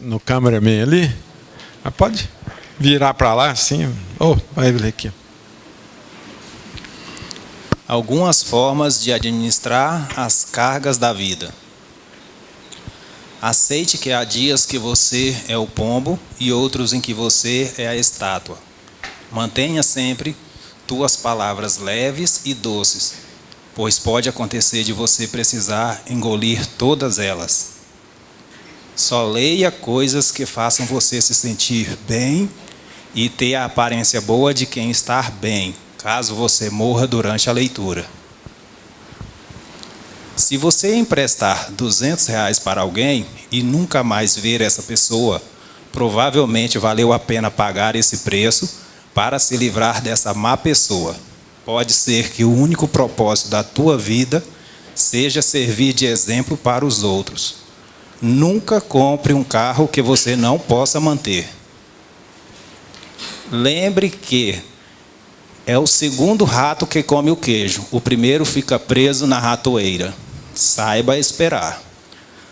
No cameraman ali, mas pode virar para lá assim. Vai ler aqui. Algumas formas de administrar as cargas da vida. Aceite que há dias que você é o pombo e outros em que você é a estátua. Mantenha sempre tuas palavras leves e doces, pois pode acontecer de você precisar engolir todas elas. Só leia coisas que façam você se sentir bem e ter a aparência boa de quem está bem, caso você morra durante a leitura. Se você emprestar R$200 para alguém e nunca mais ver essa pessoa, provavelmente valeu a pena pagar esse preço para se livrar dessa má pessoa. Pode ser que o único propósito da tua vida seja servir de exemplo para os outros. Nunca compre um carro que você não possa manter. Lembre que é o segundo rato que come o queijo. O primeiro fica preso na ratoeira. Saiba esperar.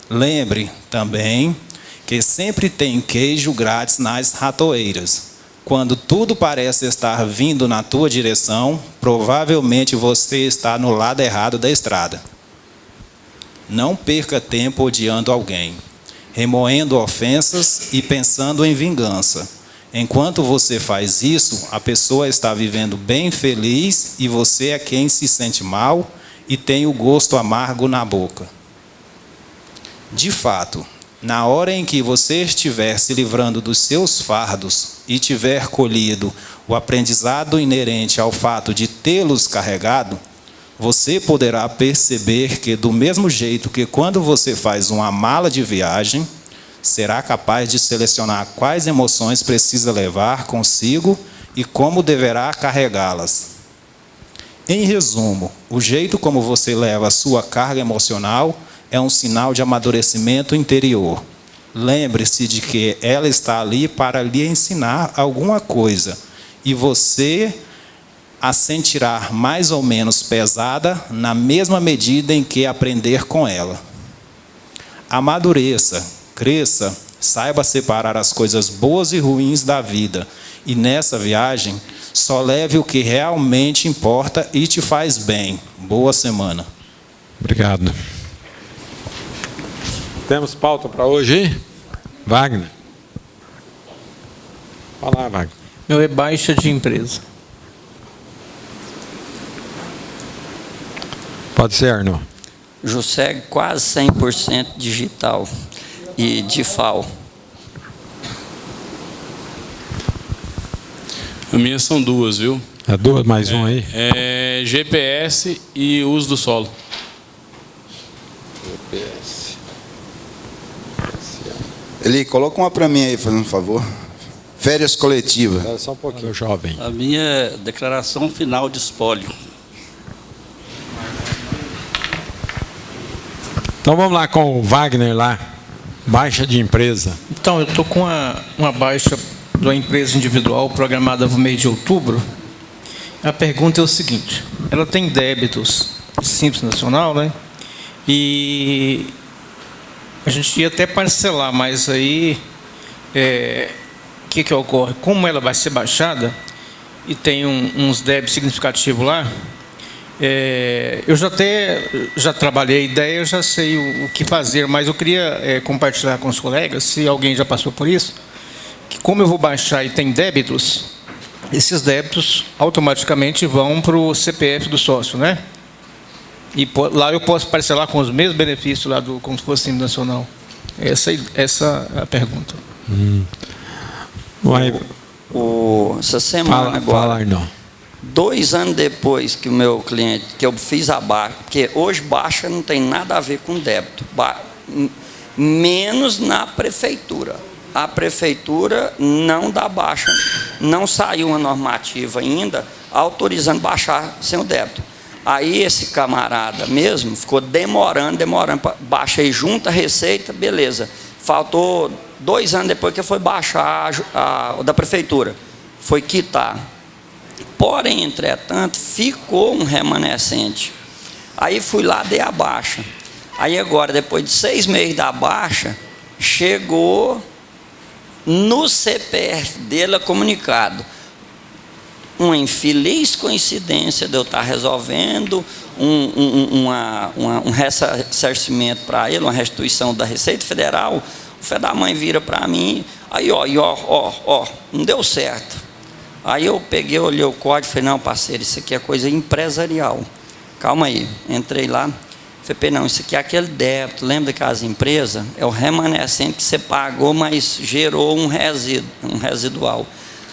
Lembre também que sempre tem queijo grátis nas ratoeiras. Quando tudo parece estar vindo na tua direção, provavelmente você está no lado errado da estrada. Não perca tempo odiando alguém, remoendo ofensas e pensando em vingança. Enquanto você faz isso, a pessoa está vivendo bem feliz e você é quem se sente mal e tem o gosto amargo na boca. De fato, na hora em que você estiver se livrando dos seus fardos e tiver colhido o aprendizado inerente ao fato de tê-los carregado, você poderá perceber que, do mesmo jeito que quando você faz uma mala de viagem, será capaz de selecionar quais emoções precisa levar consigo e como deverá carregá-las. Em resumo, o jeito como você leva a sua carga emocional é um sinal de amadurecimento interior. Lembre-se de que ela está ali para lhe ensinar alguma coisa e você a sentirá mais ou menos pesada na mesma medida em que aprender com ela. Amadureça, cresça, saiba separar as coisas boas e ruins da vida e nessa viagem só leve o que realmente importa e te faz bem. Boa semana. Obrigado. Temos pauta para hoje, hein? Wagner. Fala, Wagner. Meu é baixa de empresa. Pode ser, Arno. Jusseg quase 100% digital e de FAO. A minha são duas, viu? É duas, mais um aí? É GPS e uso do solo. GPS. Eli, coloca uma para mim aí, fazendo um favor. Férias coletivas. Espera só um pouquinho, jovem. A minha é declaração final de espólio. Então vamos lá com o Wagner lá. Baixa de empresa. Então, eu estou com uma baixa de uma empresa individual programada para o mês de outubro. A pergunta é o seguinte: ela tem débitos de Simples Nacional, né? E a gente ia até parcelar, mas aí o que ocorre? Como ela vai ser baixada e tem uns débitos significativos lá, eu já trabalhei a ideia, eu já sei o que fazer, mas eu queria compartilhar com os colegas, se alguém já passou por isso, que como eu vou baixar e tem débitos, esses débitos automaticamente vão para o CPF do sócio, né? E lá eu posso parcelar com os mesmos benefícios lá como se fosse Simples Nacional. Essa é a pergunta. Essa semana agora, não. 2 anos depois que o meu cliente, que eu fiz a baixa, porque hoje baixa não tem nada a ver com débito, menos na prefeitura. A prefeitura não dá baixa, não saiu uma normativa ainda autorizando baixar sem o débito. Aí esse camarada mesmo ficou demorando, baixei junto a receita, beleza. Faltou 2 anos depois que foi baixar o da prefeitura, foi quitar. Porém, entretanto, ficou um remanescente. Aí fui lá, dei a baixa. Aí agora, depois de 6 meses da baixa, chegou no CPF dele comunicado. Uma infeliz coincidência de eu estar resolvendo um ressarcimento para ele, uma restituição da Receita Federal. O filho da mãe vira para mim, aí ó, não deu certo. Aí eu peguei, olhei o código e falei, não, parceiro, isso aqui é coisa empresarial. Calma aí, entrei lá, falei, não, isso aqui é aquele débito, lembra daquelas empresas? É o remanescente que você pagou, mas gerou um residual.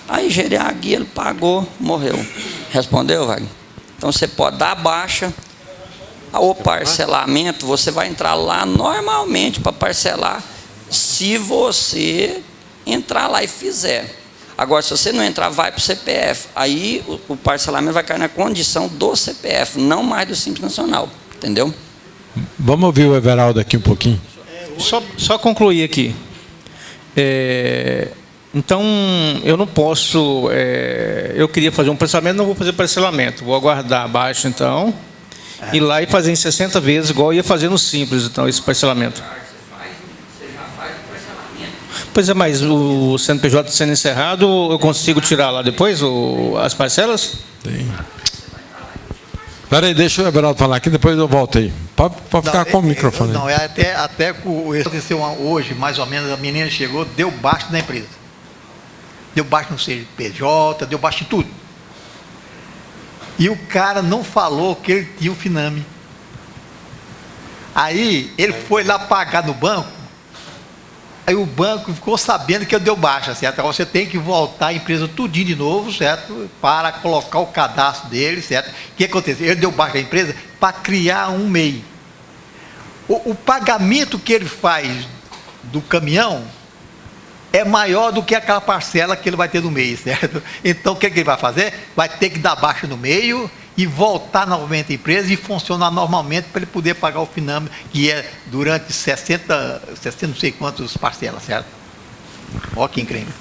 Aí gerei a guia, ele pagou, morreu. Respondeu, Wagner? Então você pode dar baixa, o parcelamento, você vai entrar lá normalmente para parcelar, se você entrar lá e fizer. Agora, se você não entrar, vai para o CPF. Aí o parcelamento vai cair na condição do CPF, não mais do Simples Nacional. Entendeu? Vamos ouvir o Everaldo aqui um pouquinho. Só concluir aqui. Então, eu não posso... eu queria fazer um parcelamento, não vou fazer parcelamento. Vou aguardar abaixo, então, ir lá e fazer em 60 vezes, igual eu ia fazer no Simples, então, esse parcelamento. Pois é, mas o CNPJ sendo encerrado, eu consigo tirar lá depois as parcelas? Tem. Espera aí, deixa o Everaldo falar aqui, depois eu volto aí. Pode ficar com o microfone. Não, até aconteceu hoje, mais ou menos, a menina chegou, deu baixo na empresa. Deu baixo no CNPJ, deu baixo em tudo. E o cara não falou que ele tinha o Finame. Aí, ele foi lá pagar no banco, aí o banco ficou sabendo que eu deu baixa, certo? Agora você tem que voltar a empresa tudinho de novo, certo? Para colocar o cadastro dele, certo? O que aconteceu? Ele deu baixa da empresa para criar um MEI. O pagamento que ele faz do caminhão é maior do que aquela parcela que ele vai ter no mês, certo? Então, o que ele vai fazer? Vai ter que dar baixa no meio e voltar novamente à empresa e funcionar normalmente para ele poder pagar o Finame, que é durante 60 não sei quantas parcelas, certo? Olha que incrível.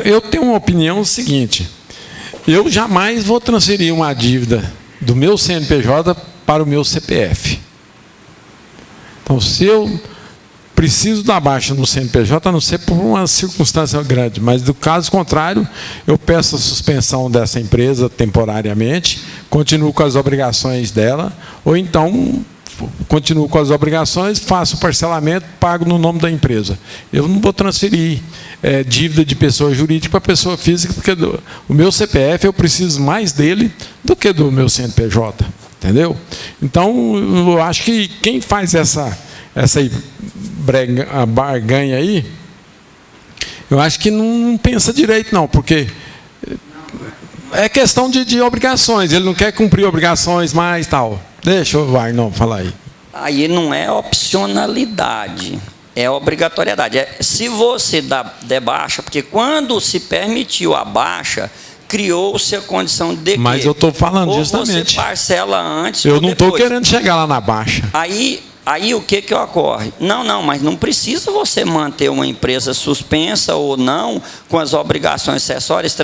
Eu tenho uma opinião seguinte, eu jamais vou transferir uma dívida do meu CNPJ para o meu CPF. Então, se eu preciso da baixa no CNPJ, a não ser por uma circunstância grande, mas do caso contrário, eu peço a suspensão dessa empresa temporariamente, continuo com as obrigações dela, ou então continuo com as obrigações, faço o parcelamento, pago no nome da empresa. Eu não vou transferir dívida de pessoa jurídica para pessoa física, porque o meu CPF eu preciso mais dele do que do meu CNPJ, entendeu? Então, eu acho que quem faz essa barganha aí, eu acho que não pensa direito, não, porque é questão de obrigações, ele não quer cumprir obrigações mais tal. Deixa o Wagner falar aí. Aí não é opcionalidade, é obrigatoriedade. Se você der baixa, porque quando se permitiu a baixa, criou-se a condição de Mas eu estou falando ou justamente. você parcela antes Eu ou não estou depois. querendo chegar lá na baixa. Aí o que ocorre? Não, mas não precisa você manter uma empresa suspensa ou não, com as obrigações acessórias,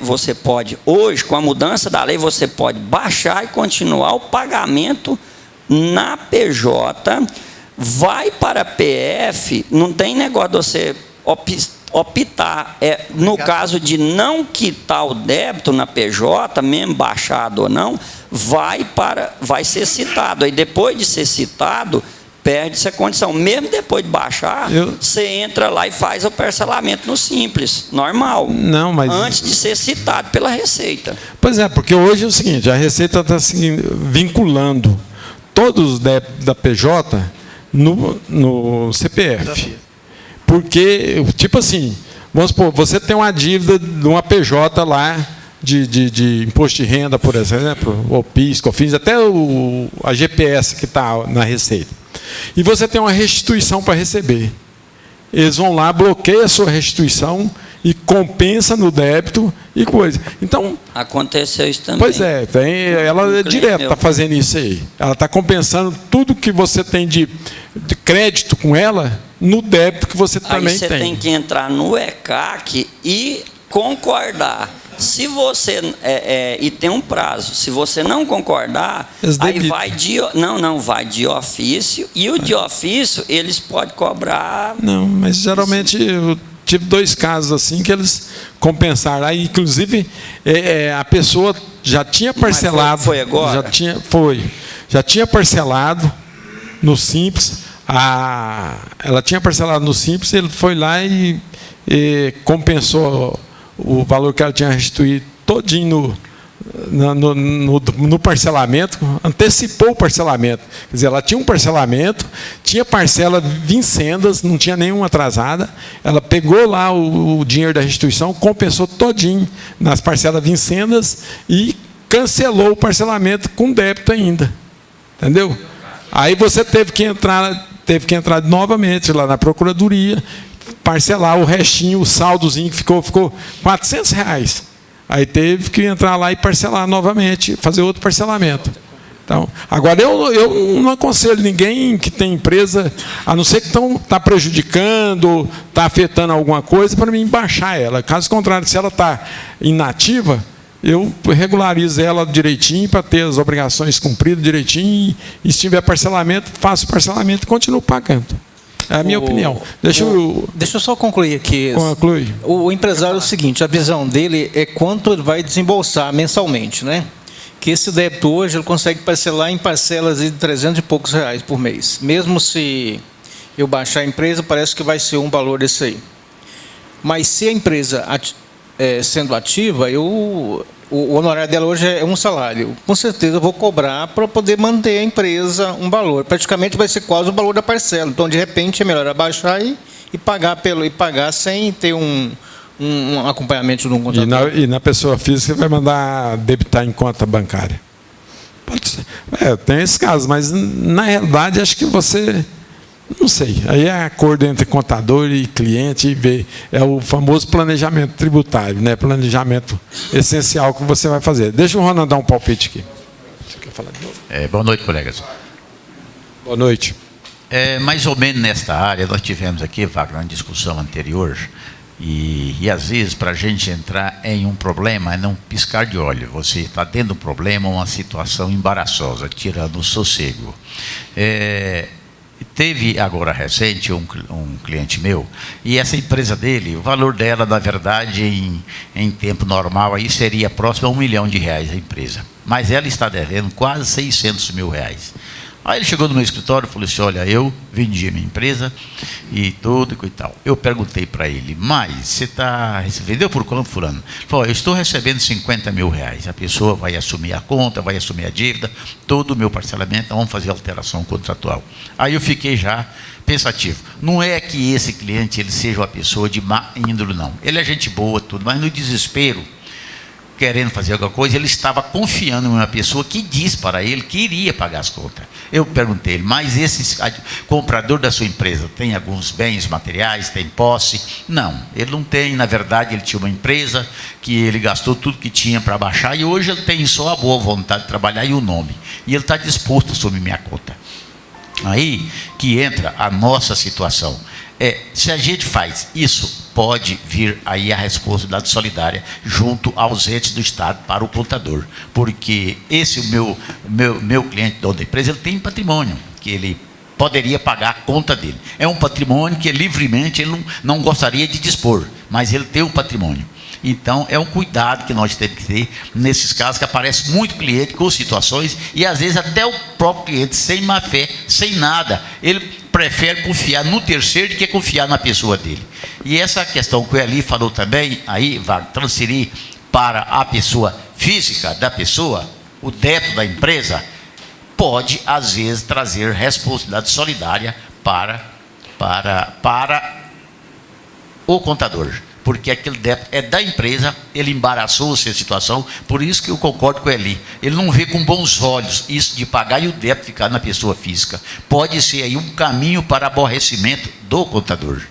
você pode, hoje, com a mudança da lei, você pode baixar e continuar o pagamento na PJ, vai para a PF, não tem negócio de você optar, no caso de não quitar o débito na PJ, mesmo baixado ou não, vai ser citado. Aí depois de ser citado, perde-se a condição. Mesmo depois de baixar, você entra lá e faz o parcelamento no Simples, normal. Não, mas antes de ser citado pela Receita. Pois é, porque hoje é o seguinte, a Receita está vinculando todos os débitos da PJ no CPF. Porque, tipo assim, vamos supor, você tem uma dívida de uma PJ lá, de imposto de renda, por exemplo, ou PIS, COFINS, até a GPS que está na Receita. E você tem uma restituição para receber. Eles vão lá, bloqueiam a sua restituição e compensa no débito e coisa. Então, aconteceu isso também. pois é, ela direto está fazendo isso aí. Ela está compensando tudo que você tem de crédito com ela no débito que você também aí você tem que entrar no ECAC e concordar. Se você e tem um prazo. Se você não concordar, aí vai vai de ofício, e o de ofício eles podem cobrar. Não, mas geralmente eu tive 2 casos assim que eles compensaram. Aí, inclusive, a pessoa já tinha parcelado. Mas foi agora? Já tinha parcelado no Simples. Ela tinha parcelado no Simples, ele foi lá e compensou o valor que ela tinha restituído todinho no parcelamento, antecipou o parcelamento. Quer dizer, ela tinha um parcelamento, tinha parcela vincendas, não tinha nenhuma atrasada. Ela pegou lá o dinheiro da restituição, compensou todinho nas parcelas vincendas e cancelou o parcelamento com débito ainda. Entendeu? Aí você teve que entrar novamente lá na procuradoria, parcelar o restinho, o saldozinho que ficou R$400. Aí teve que entrar lá e parcelar novamente, fazer outro parcelamento. Então, agora eu não aconselho ninguém que tem empresa, a não ser que está prejudicando, está afetando alguma coisa, para mim baixar ela. Caso contrário, se ela está inativa, eu regularizo ela direitinho para ter as obrigações cumpridas direitinho, e se tiver parcelamento, faço o parcelamento e continuo pagando. É a minha opinião. Deixa eu só concluir aqui. Conclui. O empresário é o seguinte, a visão dele é quanto ele vai desembolsar mensalmente, né? Que esse débito hoje ele consegue parcelar em parcelas de 300 e poucos reais por mês. Mesmo se eu baixar a empresa, parece que vai ser um valor desse aí. Mas se a empresa sendo ativa, o honorário dela hoje é um salário. Com certeza eu vou cobrar para poder manter a empresa um valor. Praticamente vai ser quase o valor da parcela. Então, de repente, é melhor abaixar e pagar sem ter um acompanhamento de um contador. E na pessoa física você vai mandar debitar em conta bancária. Pode ser. Tem esses casos, mas na realidade acho que você... Não sei, aí é acordo entre contador e cliente, é o famoso planejamento tributário, né? Planejamento essencial que você vai fazer. Deixa o Ronan dar um palpite aqui. Você quer falar de novo? Boa noite, colegas. Boa noite. Mais ou menos nesta área, nós tivemos aqui, Wagner, uma discussão anterior, e às vezes, para a gente entrar em um problema, é não piscar de olho. Você está dentro do problema, uma situação embaraçosa, tirando o sossego. Teve agora recente um cliente meu, e essa empresa dele, o valor dela, na verdade, em tempo normal, aí seria próximo a R$1 milhão a empresa. Mas ela está devendo quase R$600 mil. Aí ele chegou no meu escritório e falou assim: olha, eu vendi a minha empresa e tudo e tal. Eu perguntei para ele: mas você vendeu por quanto, fulano? Ele falou: eu estou recebendo R$50 mil. A pessoa vai assumir a conta, vai assumir a dívida, todo o meu parcelamento, vamos fazer alteração contratual. Aí eu fiquei já pensativo. Não é que esse cliente ele seja uma pessoa de má índole, não. Ele é gente boa, tudo, mas no desespero, querendo fazer alguma coisa, ele estava confiando em uma pessoa que disse para ele que iria pagar as contas. Eu perguntei ele: mas esse comprador da sua empresa tem alguns bens materiais, tem posse? Não, ele não tem. Na verdade, ele tinha uma empresa que ele gastou tudo que tinha para baixar, e hoje ele tem só a boa vontade de trabalhar e o nome. E ele está disposto a assumir minha conta. Aí que entra a nossa situação. Se a gente faz isso, pode vir aí a responsabilidade solidária junto aos entes do Estado para o contador, porque esse meu cliente, dono da empresa, ele tem patrimônio que ele poderia pagar a conta dele. É um patrimônio que livremente ele não gostaria de dispor, mas ele tem um patrimônio. Então, é um cuidado que nós temos que ter nesses casos, que aparece muito cliente com situações, e às vezes até o próprio cliente, sem má fé, sem nada, ele prefere confiar no terceiro do que confiar na pessoa dele. E essa questão que o Eli falou também, aí vai transferir para a pessoa física da pessoa, o débito da empresa, pode às vezes trazer responsabilidade solidária para o contador, porque aquele débito é da empresa, ele embaraçou-se a situação. Por isso que eu concordo com ele não vê com bons olhos isso de pagar e o débito ficar na pessoa física. Pode ser aí um caminho para aborrecimento do contador.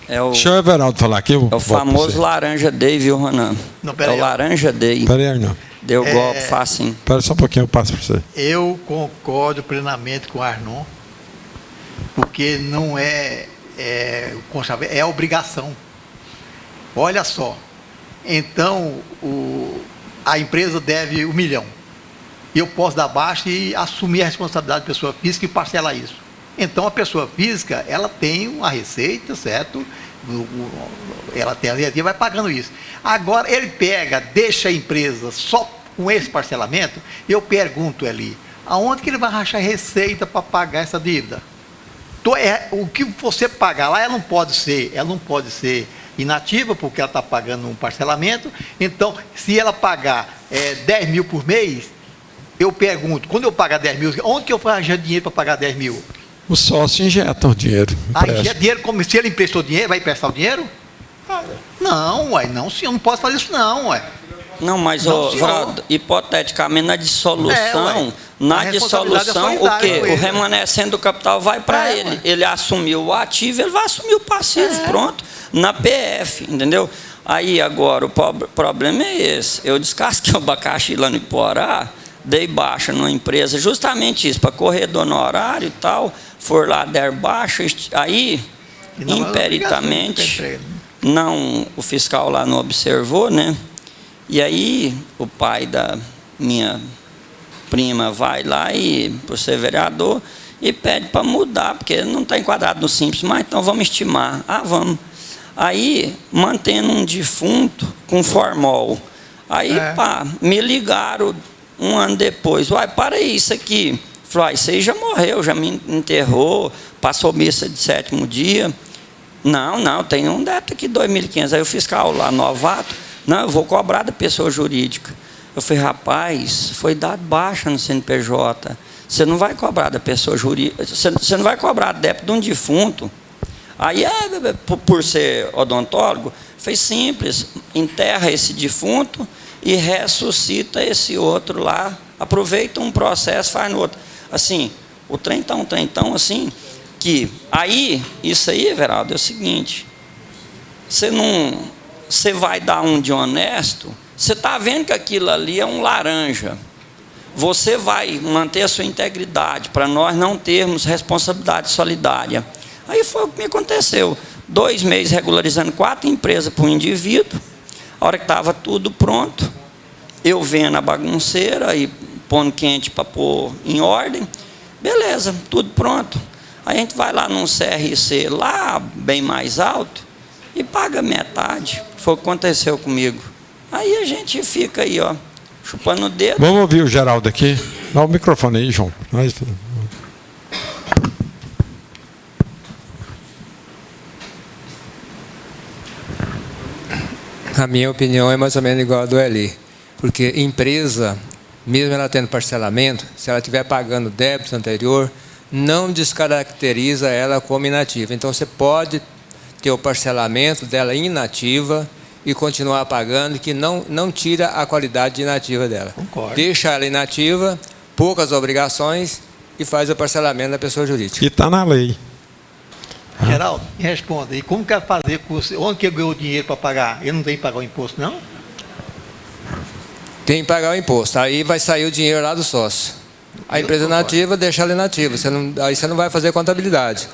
Deixa o Everaldo falar aqui. É o famoso Laranja Day, viu, Ronan? Não, é peraí. o Laranja Day. Peraí, Arnaldo. Deu golpe, facinho. Espera só um pouquinho, eu passo para você. Eu concordo plenamente com o Arnon, porque não é obrigação. Olha só, então a empresa deve 1 milhão. Eu posso dar baixa e assumir a responsabilidade da pessoa física e parcelar isso. Então a pessoa física, ela tem uma receita, certo? Ela tem a receita e vai pagando isso. Agora ele deixa a empresa só com esse parcelamento. Eu pergunto ali, aonde que ele vai rachar receita para pagar essa dívida? O que você pagar lá, ela não pode ser inativa, porque ela está pagando um parcelamento. Então, se ela pagar 10 mil por mês, eu pergunto, quando eu pagar 10 mil, onde que eu vou arranjar dinheiro para pagar 10 mil? O sócio injeta o dinheiro. Injeta dinheiro, como se ele emprestou dinheiro, vai emprestar o dinheiro? Não, não, senhor, não posso fazer isso não, ué. Não, mas, Valdo, hipoteticamente, na dissolução, o quê? O remanescente do capital vai para ele. Ele assumiu o ativo, ele vai assumir o passivo, pronto, na PF, entendeu? Aí, agora, o problema é esse. Eu descasquei o abacaxi lá no Iporá, dei baixa numa empresa, justamente isso, para corredor no horário e tal, for lá, der baixa, aí, imperitamente, o fiscal lá não observou, né? E aí, o pai da minha prima vai lá por ser vereador e pede para mudar, porque não está enquadrado no Simples, mas então vamos estimar. Vamos. Aí, mantendo um defunto com formol. Aí, me ligaram 1 ano depois. Para aí, isso aqui. Falei, isso aí já morreu, já me enterrou, passou missa de 7º dia. Não, tem um débito aqui, 2.500. Aí o fiscal lá, novato, não, eu vou cobrar da pessoa jurídica. Eu falei, rapaz, foi dado baixa no CNPJ. Você não vai cobrar da pessoa jurídica, você não vai cobrar débito de um defunto. Aí, por ser odontólogo, foi simples, enterra esse defunto e ressuscita esse outro lá, aproveita um processo, faz no outro. Assim, o trem tão assim, que aí, isso aí, Everaldo, é o seguinte, você vai dar um de honesto, você está vendo que aquilo ali é um laranja, você vai manter a sua integridade, para nós não termos responsabilidade solidária. Aí foi o que me aconteceu, 2 meses regularizando 4 empresas para um indivíduo, a hora que estava tudo pronto, eu vendo a bagunceira e pondo quente para pôr em ordem, beleza, tudo pronto. Aí a gente vai lá num CRC, lá bem mais alto, e paga metade. Foi o que aconteceu comigo. Aí a gente fica aí, chupando o dedo. Vamos ouvir o Geraldo aqui. Dá o microfone aí, João. A minha opinião é mais ou menos igual a do Eli. Porque empresa, mesmo ela tendo parcelamento, se ela estiver pagando débito anterior, não descaracteriza ela como inativa. Então, você pode ter o parcelamento dela inativa e continuar pagando, que não tira a qualidade de inativa dela. Concordo. Deixa ela inativa, poucas obrigações e faz o parcelamento da pessoa jurídica. E está na lei. Geraldo, me responda. E como quer fazer com você? Onde que ganhou o dinheiro para pagar? Ele não tem que pagar o imposto, não? Tem que pagar o imposto. Aí vai sair o dinheiro lá do sócio. A empresa nativa, deixa ela inativa. Aí você não vai fazer contabilidade.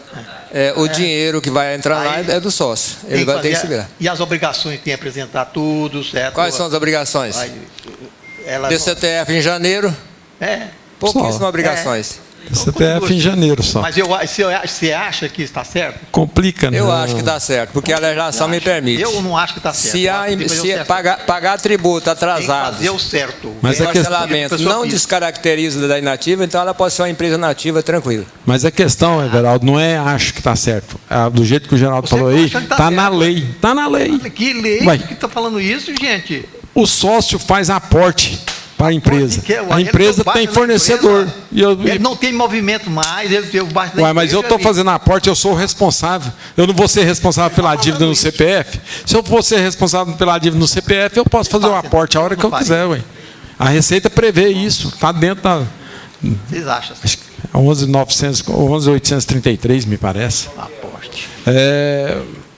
O dinheiro que vai entrar lá é do sócio. Ele vai ter que se virar. E as obrigações tem que apresentar tudo, certo? Quais são as obrigações? DCTF em janeiro. Pouquíssimas obrigações. CPF em janeiro só. Mas você acha que está certo? Complica, não. Eu acho que está certo, porque a legislação me permite. Eu não acho que está certo. Se pagar tributo atrasado, fazer o certo. Mas o parcelamento não descaracteriza da inativa, então ela pode ser uma empresa nativa tranquila. Mas a questão, Everaldo, não é acho que está certo. Do jeito que o Geraldo falou aí, está na lei. Está na lei. Que lei que está falando isso, gente? O sócio faz aporte para a empresa. A empresa tem fornecedor. Ele não tem movimento mais, ele tem o baixo da empresa. Mas eu estou fazendo aporte, eu sou o responsável. Eu não vou ser responsável pela dívida no CPF. Se eu for ser responsável pela dívida no CPF, eu posso fazer o aporte a hora que eu quiser. Ué. A Receita prevê isso. Está dentro da... Vocês acham? 11.833, me parece. Aporte.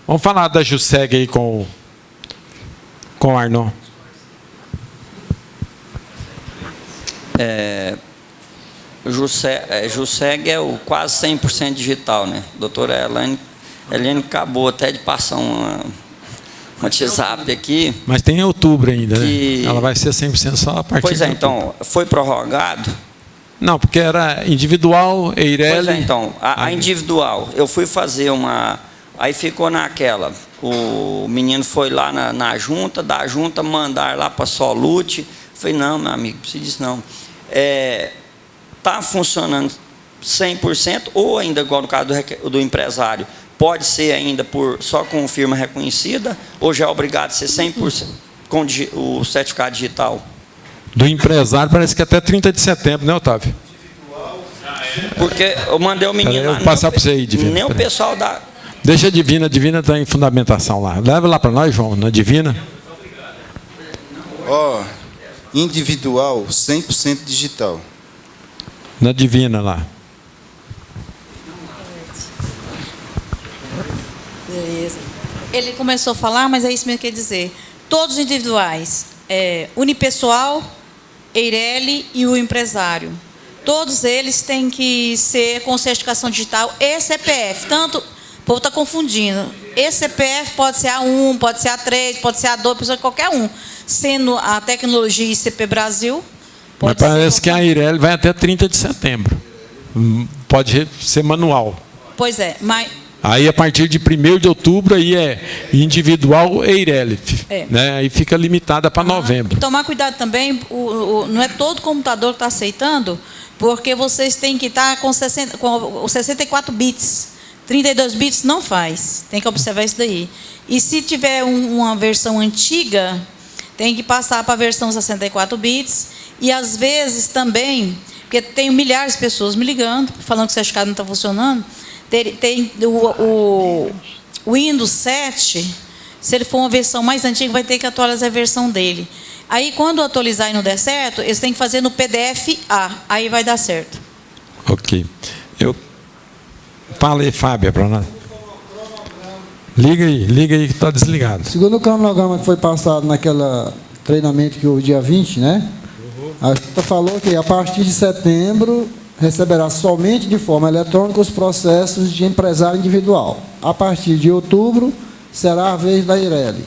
Vamos falar da Jusseg aí com o Arnon. Jusseg é o quase 100% digital, né? A doutora Helene acabou até de passar uma WhatsApp aqui. Mas tem em outubro ainda, que... né? Ela vai ser 100% só a partir Pois é, então, foi prorrogado? Não, porque era individual, Eireli... Pois é, então, a individual, eu fui fazer uma... Aí ficou naquela, o menino foi lá na junta, da junta mandar lá para a Solute. Falei, não, meu amigo, não precisa disso não. Está funcionando 100%, ou ainda, igual no caso do empresário, pode ser ainda só com firma reconhecida, ou já é obrigado a ser 100% com o certificado digital? Do empresário parece que até 30 de setembro, né, Otávio? Porque eu mandei o menino lá. Eu vou passar para você aí, Divina. Nem o pessoal da... Deixa a Divina está em fundamentação lá. Leva lá para nós, João, na Divina. Individual, 100% digital. Na Divina lá. Beleza. Ele começou a falar, mas é isso mesmo que quer dizer. Todos Individuais, unipessoal, Eireli e o empresário. Todos eles têm que ser com certificação digital e CPF. Tanto, o povo está confundindo. Esse CPF pode ser A1, pode ser A3, pode ser A2, pode ser qualquer um. Sendo a tecnologia ICP Brasil... Mas parece que a Eireli vai até 30 de setembro. Pode ser manual. Pois é, mas... Aí, a partir de 1º de outubro, aí é individual Eireli. Né? Aí fica limitada para novembro. E tomar cuidado também, não é todo computador que está aceitando, porque vocês têm que estar com 64 bits. 32 bits não faz. Tem que observar isso daí. E se tiver uma versão antiga, tem que passar para a versão 64 bits. E, às vezes, também, porque tem milhares de pessoas me ligando, falando que o certificado não está funcionando, tem o Windows 7, se ele for uma versão mais antiga, vai ter que atualizar a versão dele. Aí, quando atualizar e não der certo, eles têm que fazer no PDF-A, aí vai dar certo. Ok. Fala aí, Fábio, para nós. Liga aí que está desligado. Segundo o cronograma que foi passado naquele treinamento que houve dia 20, né? A Junta falou que a partir de setembro receberá somente de forma eletrônica os processos de empresário individual. A partir de outubro será a vez da Eireli.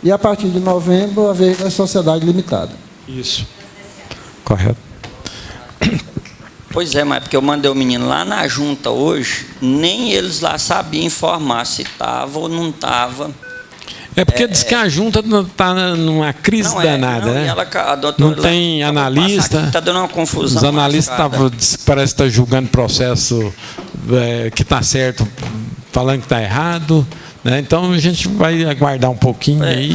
E a partir de novembro a vez da sociedade limitada. Isso. Correto. Pois é, mas porque eu mandei o menino lá na junta hoje, nem eles lá sabiam informar se estava ou não estava. É porque diz que a junta está numa crise danada, né? Não tem analista. Está dando uma confusão. Os analistas parece que estão julgando processo que está certo, falando que está errado. Né? Então a gente vai aguardar um pouquinho aí.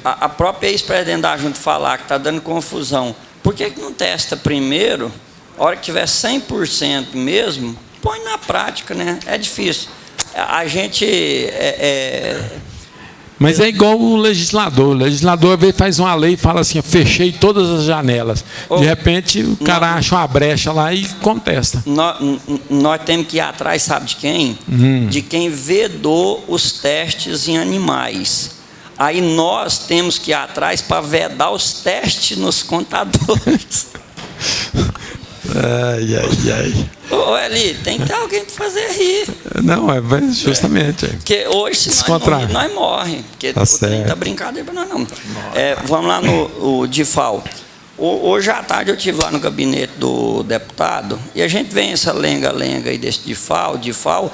A própria ex-presidente da junta falar que está dando confusão. Por que não testa primeiro? A hora que tiver 100% mesmo, põe na prática, né? É difícil. A gente... Mas é igual o legislador. O legislador faz uma lei e fala assim, fechei todas as janelas. De repente, o cara acha uma brecha lá e contesta. Nós temos que ir atrás, sabe de quem? De quem vedou os testes em animais. Aí nós temos que ir atrás para vedar os testes nos contadores. Ai. Ô, Eli, tem que ter alguém para fazer rir. Não, justamente. Porque hoje, se nós não rir, nós morremos. Porque tá o trem está brincadeira para nós não. Vamos lá no DIFAL. Hoje à tarde eu estive lá no gabinete do deputado e a gente vê essa lenga-lenga aí desse DIFAL.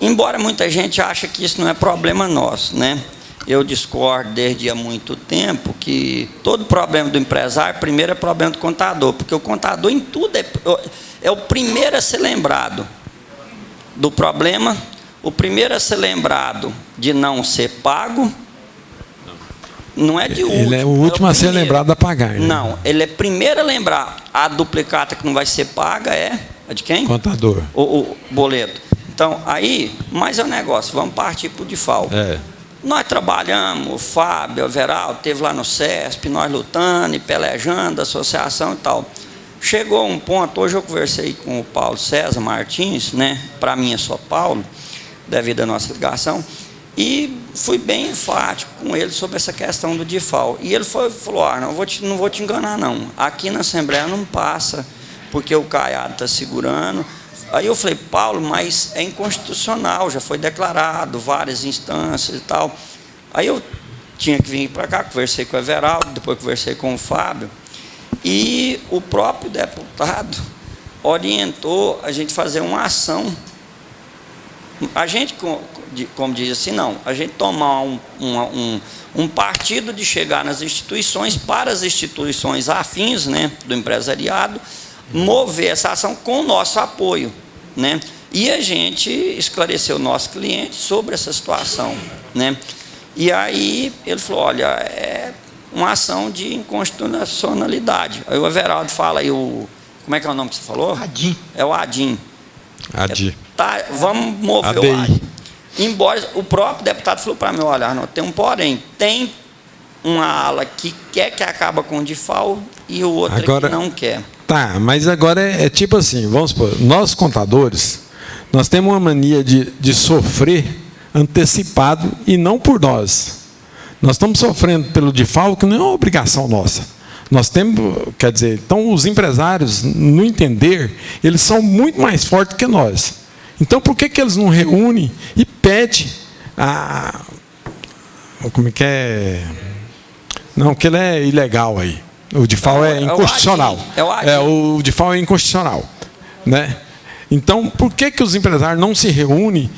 Embora muita gente ache que isso não é problema nosso, né? Eu discordo desde há muito tempo que todo problema do empresário, primeiro é problema do contador, porque o contador em tudo é o primeiro a ser lembrado do problema, o primeiro a ser lembrado de não ser pago, não é de último. Ele é o último a ser lembrado a pagar. Né? Não, ele é primeiro a lembrar. A duplicata que não vai ser paga é de quem? Contador. O boleto. Então, aí, mais é um negócio, vamos partir para o DIFAL. Nós trabalhamos, o Fábio, o Everaldo, esteve lá no CESP, nós lutando e pelejando, associação e tal. Chegou um ponto, hoje eu conversei com o Paulo César Martins, né? Para mim é só Paulo, devido à nossa ligação, E fui bem enfático com ele sobre essa questão do DIFAL. E ele falou, não vou te enganar não, aqui na Assembleia não passa, porque o Caiado está segurando. Aí eu falei, Paulo, mas é inconstitucional, já foi declarado, várias instâncias e tal. Aí eu tinha que vir para cá, conversei com o Everaldo, depois conversei com o Fábio, e o próprio deputado orientou a gente fazer uma ação. A gente, como diz assim, não, a gente tomar um partido de chegar nas instituições, para as instituições afins, né, do empresariado, mover essa ação com o nosso apoio, né? E a gente esclareceu o nosso cliente sobre essa situação, né? E aí ele falou, olha, é uma ação de inconstitucionalidade. Aí o Everaldo fala, aí como é que é o nome que você falou? ADIM. É o ADIM. ADIM. Tá, vamos mover o ADIM. Embora o próprio deputado falou para mim, olha, Arnaldo, tem um porém, tem uma ala que quer que acabe com o DIFAL e o outro agora, que não quer. Tá, mas agora é tipo assim, vamos supor, nós contadores, nós temos uma mania de sofrer antecipado e não por nós. Nós estamos sofrendo pelo DIFAL, que não é uma obrigação nossa. Nós temos, quer dizer, então os empresários, no entender, eles são muito mais fortes que nós. Então, por que eles não reúnem e pedem como é que é? Não, que ele é ilegal aí. O DIFAL é inconstitucional. O DIFAL é inconstitucional, né? Então, por que os empresários não se reúnem?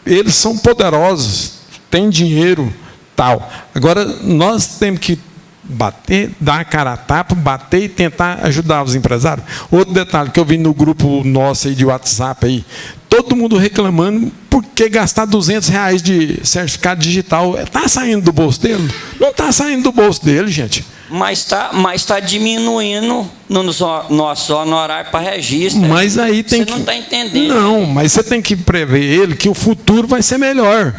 Eles são poderosos, têm dinheiro, tal. Agora, nós temos que bater, dar a cara a tapa, bater e tentar ajudar os empresários. Outro detalhe que eu vi no grupo nosso aí de WhatsApp, aí, todo mundo reclamando porque gastar R$200 de certificado digital está saindo do bolso dele? Não está saindo do bolso dele, gente. Mas tá diminuindo no nosso honorário para registro. Mas aí tem você não está entendendo. Não, mas você tem que prever ele que o futuro vai ser melhor.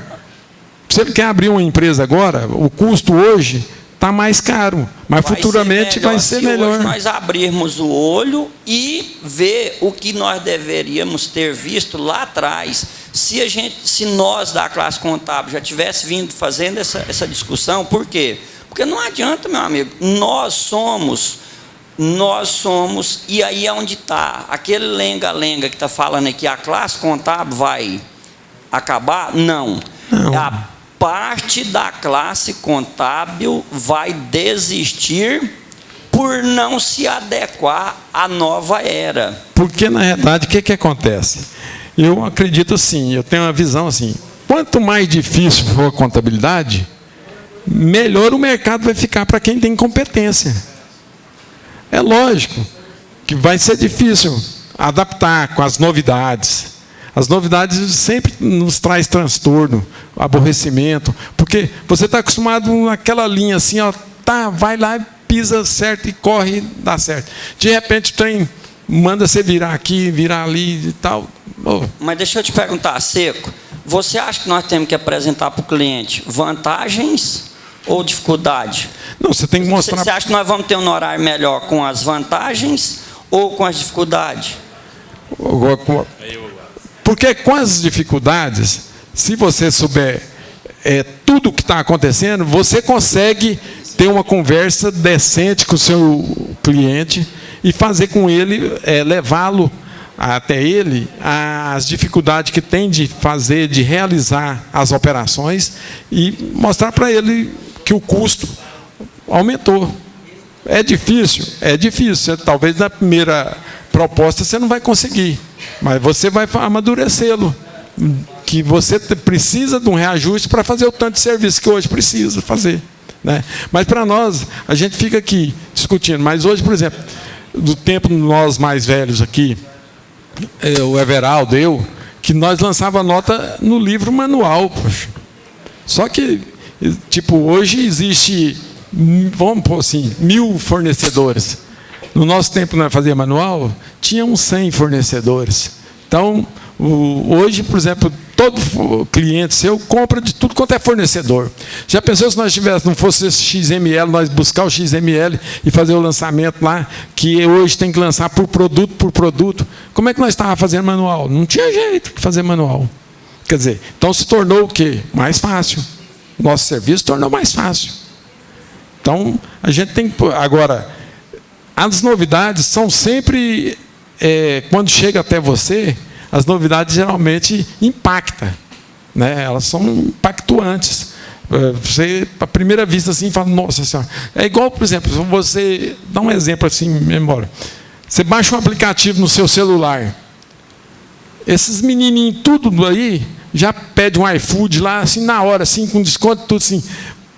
Se ele quer abrir uma empresa agora, o custo hoje está mais caro, mas futuramente vai ser melhor. Se nós abrirmos o olho e ver o que nós deveríamos ter visto lá atrás, se nós da classe contábil já tivesse vindo fazendo essa discussão, por quê? Porque não adianta, meu amigo, nós somos, e aí é onde está, aquele lenga-lenga que está falando aqui, a classe contábil vai acabar? Não. A parte da classe contábil vai desistir por não se adequar à nova era. Porque, na verdade, o que acontece? Eu acredito assim, eu tenho uma visão assim, quanto mais difícil for a contabilidade, melhor o mercado vai ficar para quem tem competência. É lógico que vai ser difícil adaptar com as novidades. As novidades sempre nos traz transtorno, aborrecimento, porque você está acostumado naquela linha assim, ó, tá, vai lá, pisa certo e corre, dá certo. De repente o trem manda você virar aqui, virar ali e tal. Oh. Mas deixa eu te perguntar, Seco, você acha que nós temos que apresentar para o cliente vantagens ou dificuldade? Não, você tem que mostrar. Você acha que nós vamos ter um horário melhor com as vantagens ou com as dificuldades? Porque com as dificuldades, se você souber tudo o que está acontecendo, você consegue ter uma conversa decente com o seu cliente e fazer com ele, levá-lo até ele as dificuldades que tem de fazer, de realizar as operações e mostrar para ele que o custo aumentou. É difícil? É difícil. Talvez na primeira proposta você não vai conseguir, mas você vai amadurecê-lo, que você precisa de um reajuste para fazer o tanto de serviço que hoje precisa fazer, né? Mas para nós, a gente fica aqui discutindo, mas hoje, por exemplo, do tempo nós mais velhos aqui, o Everaldo, que nós lançava nota no livro manual, poxa. Só que, tipo, hoje existe, vamos pôr assim, 1000 fornecedores. No nosso tempo, nós fazia manual, tinha uns 100 fornecedores. Então, hoje, por exemplo, todo cliente seu compra de tudo quanto é fornecedor. Já pensou se nós tivéssemos, não fosse esse XML, nós buscar o XML e fazer o lançamento lá, que hoje tem que lançar por produto, como é que nós estávamos fazendo manual? Não tinha jeito de fazer manual. Quer dizer, então se tornou o quê? Mais fácil. Nosso serviço tornou mais fácil. Então, a gente tem que... Agora, as novidades são sempre... quando chega até você, as novidades geralmente impactam. Né? Elas são impactuantes. Você, à primeira vista, assim, fala, nossa senhora. É igual, por exemplo, você... Dá um exemplo assim, memória. Você baixa um aplicativo no seu celular. Esses menininhos, tudo aí, já pede um iFood lá, assim, na hora, assim, com desconto, tudo assim.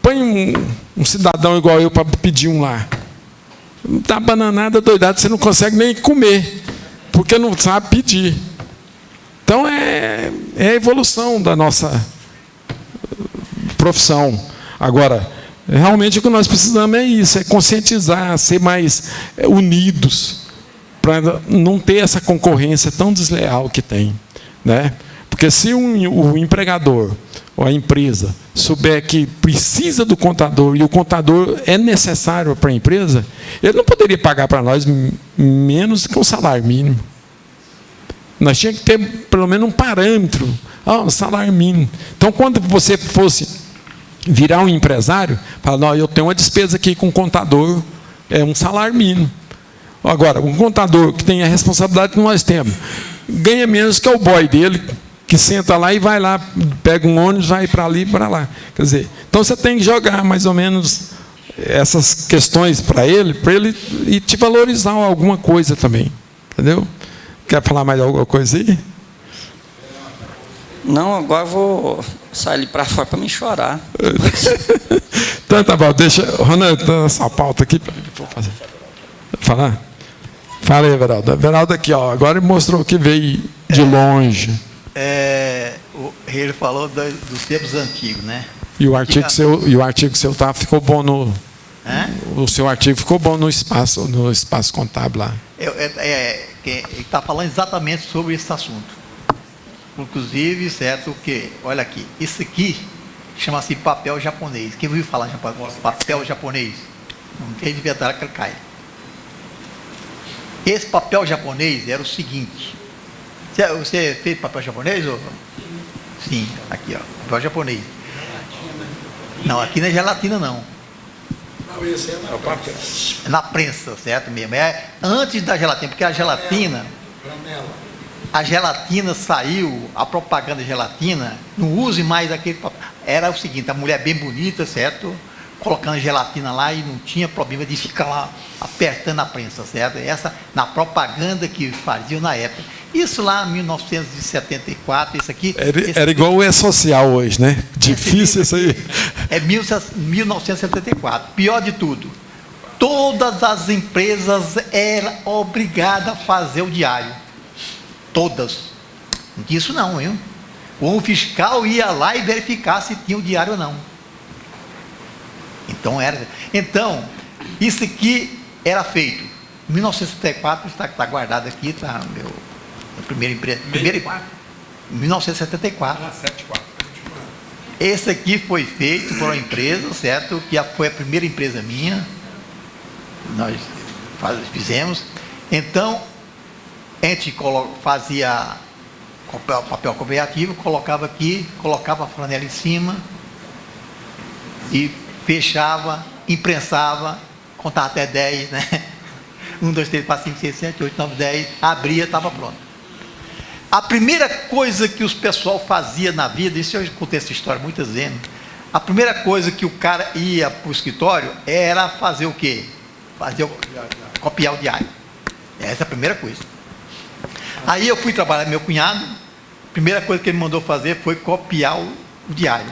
Põe um cidadão igual eu para pedir um lá. Não está bananada, doidado, você não consegue nem comer, porque não sabe pedir. Então, é a evolução da nossa profissão. Agora, realmente o que nós precisamos é isso, é conscientizar, ser mais unidos, para não ter essa concorrência tão desleal que tem. Né? Porque se o empregador ou a empresa souber que precisa do contador e o contador é necessário para a empresa, ele não poderia pagar para nós menos que um salário mínimo. Nós tínhamos que ter pelo menos um parâmetro, um salário mínimo. Então, quando você fosse virar um empresário, fala, não, eu tenho uma despesa aqui com o contador, é um salário mínimo. Agora, um contador que tem a responsabilidade que nós temos, ganha menos que o boy dele, que senta lá e vai lá, pega um ônibus, vai para ali e para lá. Quer dizer, então você tem que jogar mais ou menos essas questões para ele e te valorizar alguma coisa também. Entendeu? Quer falar mais alguma coisa aí? Não, agora eu vou sair ali para fora para me chorar. Então tá bom, deixa. Ronaldo, dá essa pauta aqui para fazer. Falar? Fala aí, Everaldo. Everaldo aqui, ó, agora ele mostrou que veio de longe. Ele falou dos tempos antigos, né? E o artigo seu ficou bom no. O seu artigo ficou bom no espaço contábil lá. Ele está falando exatamente sobre esse assunto. Inclusive, certo, que, olha aqui, isso aqui chama-se papel japonês. Quem ouviu falar de papel japonês? Não tem de verdade que ele cai. Esse papel japonês era o seguinte. Você fez papel japonês? Ou? Sim, aqui, ó, papel japonês. Não, aqui não é gelatina, não. Não, esse é o papel. É na prensa, certo mesmo? É antes da gelatina, porque a gelatina saiu, a propaganda de gelatina, não use mais aquele papel. Era o seguinte, a mulher bem bonita, certo? Colocando gelatina lá e não tinha problema de ficar lá apertando a prensa, certo? Essa na propaganda que faziam na época. Isso lá em 1974, isso aqui... Era igual o E-Social hoje, né? Difícil isso aí. É 1974. Pior de tudo, todas as empresas eram obrigadas a fazer o diário. Todas. Não tinha isso não, viu? O fiscal ia lá e verificar se tinha o diário ou não. Então, isso aqui era feito. Em 1974, está guardado aqui, está meu primeira empresa. 1974. 74. Esse aqui foi feito por uma empresa, certo? Que foi a primeira empresa minha. Nós fizemos. Então, a gente fazia papel conversativo, colocava aqui, colocava a flanela em cima e fechava, imprensava, contava até 10, né? 1, 2, 3, 4, 5, 6, 7, 8, 9, 10, abria, estava pronto. A primeira coisa que os pessoal fazia na vida, isso eu contei essa história muitas vezes, a primeira coisa que o cara ia para o escritório era fazer o quê? Copiar o diário. Essa é a primeira coisa. Aí eu fui trabalhar com meu cunhado, a primeira coisa que ele mandou fazer foi copiar o diário.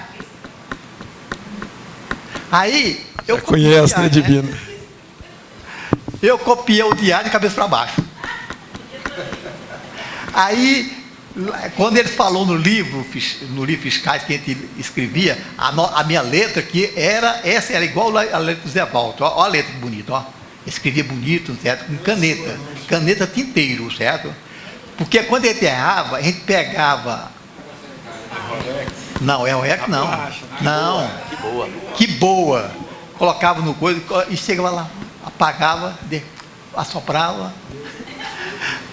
Aí, eu conheço, né, Divino? Eu copiei o diário de cabeça para baixo. Aí, quando ele falou no livro fiscais que a gente escrevia, a minha letra aqui essa era igual a letra do Zé Valto. Olha a letra bonita, ó. Escrevia bonito, certo? Com caneta tinteiro, certo? Porque quando ele errava, a gente pegava... Não, é o REC não. Não. Que boa. Colocava no coisa e chegava lá, apagava, assoprava.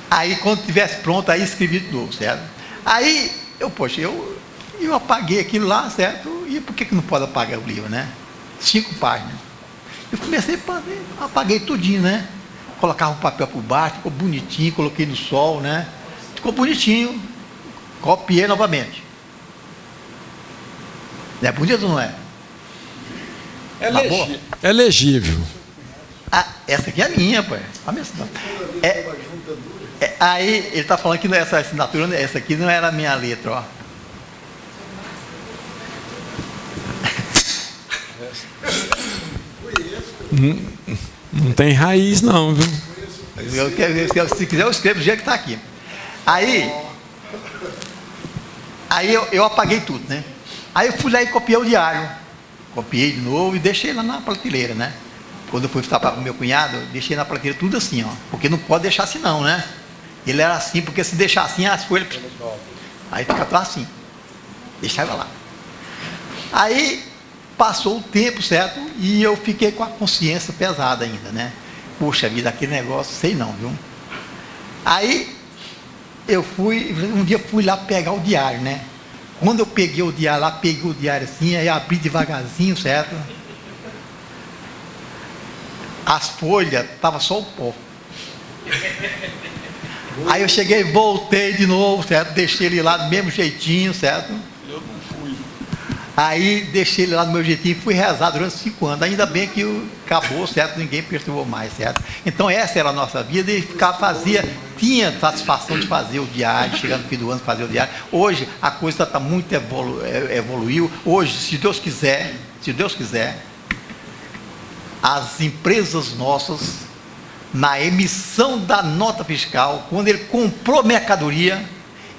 Aí quando estivesse pronto, aí escrevia de novo, certo? Aí Eu apaguei aquilo lá, certo? E por que não pode apagar o livro, né? 5 páginas. Eu comecei a fazer, apaguei tudinho, né? Colocava o papel por baixo, ficou bonitinho, coloquei no sol, né? Ficou bonitinho. Copiei novamente. É bonito ou não é? É legível. Ah, essa aqui é minha, pai. Aí ele está falando que essa assinatura, essa aqui não era a minha letra, ó. Não tem raiz não, viu? Se quiser eu escrevo do jeito que está aqui. Aí eu apaguei tudo, né? Aí eu fui lá e copiei o diário. Copiei de novo e deixei lá na prateleira, né? Quando eu fui tapar com o meu cunhado, eu deixei na prateleira tudo assim, ó. Porque não pode deixar assim não, né? Ele era assim, porque se deixar assim, as folhas... Aí fica tudo assim. Deixava lá. Aí passou o tempo, certo? E eu fiquei com a consciência pesada ainda, né? Puxa vida, aquele negócio, sei não, viu? Aí um dia fui lá pegar o diário, né? Quando eu peguei o diário lá, peguei o diário assim, aí abri devagarzinho, certo? As folhas, tava só o pó. Aí eu cheguei, voltei de novo, certo? Deixei ele lá do mesmo jeitinho, certo? Eu não fui. Aí deixei ele lá do meu jeitinho e fui rezar durante 5 anos. Ainda bem que acabou, certo? Ninguém perturbou mais, certo? Então essa era a nossa vida e tinha satisfação de fazer o diário, chegando no fim do ano fazer o diário. Hoje a coisa está muito evoluiu. Hoje, se Deus quiser, as empresas nossas, na emissão da nota fiscal, quando ele comprou mercadoria,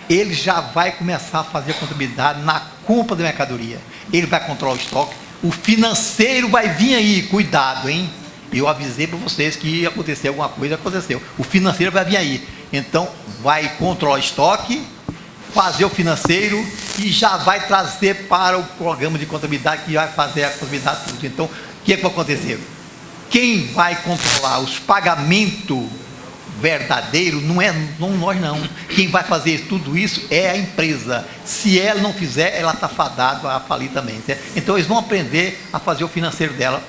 ele já vai começar a fazer a contabilidade na compra da mercadoria. Ele vai controlar o estoque. O financeiro vai vir aí, cuidado, hein? Eu avisei para vocês que ia acontecer alguma coisa, aconteceu. O financeiro vai vir aí. Então, vai controlar o estoque, fazer o financeiro e já vai trazer para o programa de contabilidade que vai fazer a contabilidade tudo. Então, o que é que vai acontecer? Quem vai controlar os pagamentos verdadeiros não nós não. Quem vai fazer tudo isso é a empresa. Se ela não fizer, ela está fadada a falir também. Certo? Então eles vão aprender a fazer o financeiro dela,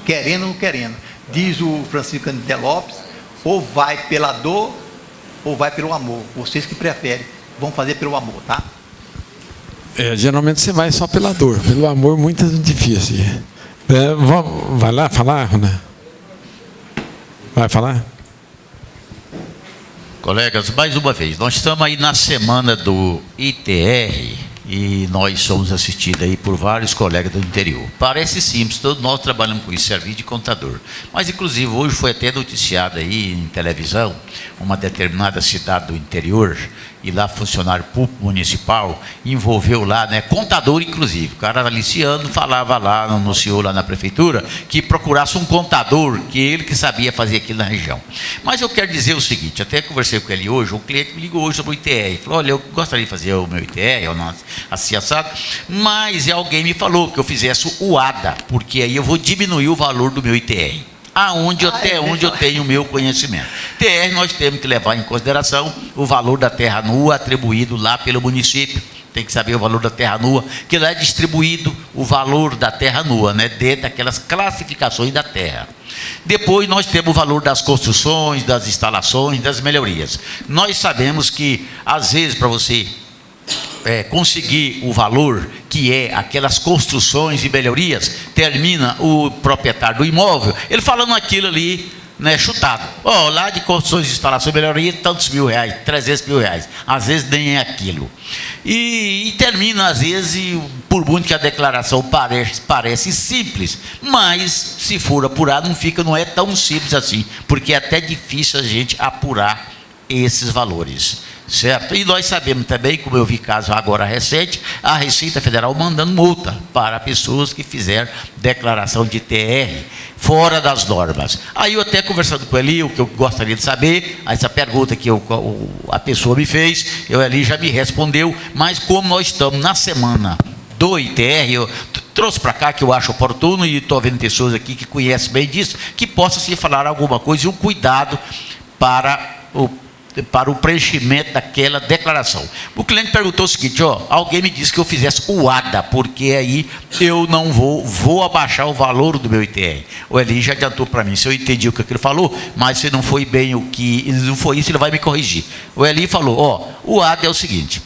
querendo ou não querendo. Diz o Francisco Canidé Lopes, ou vai pela dor, ou vai pelo amor. Vocês que preferem, vão fazer pelo amor, tá? Geralmente você vai só pela dor. Pelo amor, muito difícil. Vai lá falar, Rona? Vai falar? Colegas, mais uma vez, nós estamos aí na semana do ITR e nós somos assistidos aí por vários colegas do interior. Parece simples, todos nós trabalhamos com isso, serviço de contador. Mas, inclusive, hoje foi até noticiado aí em televisão, uma determinada cidade do interior, e lá funcionário público municipal, envolveu lá, né, contador inclusive, o cara aliciando, falava lá, anunciou lá na prefeitura, que procurasse um contador, que ele que sabia fazer aquilo na região. Mas eu quero dizer o seguinte, até conversei com ele hoje, um cliente me ligou hoje sobre o ITR, falou, olha, eu gostaria de fazer o meu ITR, ou não, assim assado, mas alguém me falou que eu fizesse o ADA, porque aí eu vou diminuir o valor do meu ITR. Até onde eu tenho o meu conhecimento. TR, nós temos que levar em consideração o valor da terra nua atribuído lá pelo município. Tem que saber o valor da terra nua, que lá é distribuído o valor da terra nua, né, dentro daquelas classificações da terra. Depois nós temos o valor das construções, das instalações, das melhorias. Nós sabemos que, às vezes, para você conseguir o valor que é aquelas construções e melhorias, termina o proprietário do imóvel, ele falando aquilo ali, né, chutado. Lá de construções, instalações e melhorias, tantos R$1.000, R$300.000, às vezes nem é aquilo. E termina, às vezes, por muito que a declaração parece simples, mas se for apurado, não é tão simples assim, porque é até difícil a gente apurar esses valores. Certo? E nós sabemos também, como eu vi caso agora recente, a Receita Federal mandando multa para pessoas que fizeram declaração de TR fora das normas. Aí eu até conversando com ele, o que eu gostaria de saber, essa pergunta que a pessoa me fez, ele já me respondeu, mas como nós estamos na semana do ITR, eu trouxe para cá que eu acho oportuno, e estou vendo pessoas aqui que conhecem bem disso, que possa se falar alguma coisa e um cuidado para para o preenchimento daquela declaração. O cliente perguntou o seguinte: alguém me disse que eu fizesse o ADA, porque aí eu não vou abaixar o valor do meu ITR. O Eli já adiantou para mim, se eu entendi o que ele falou, mas se não foi bem não foi isso, ele vai me corrigir. O Eli falou: o ADA é o seguinte,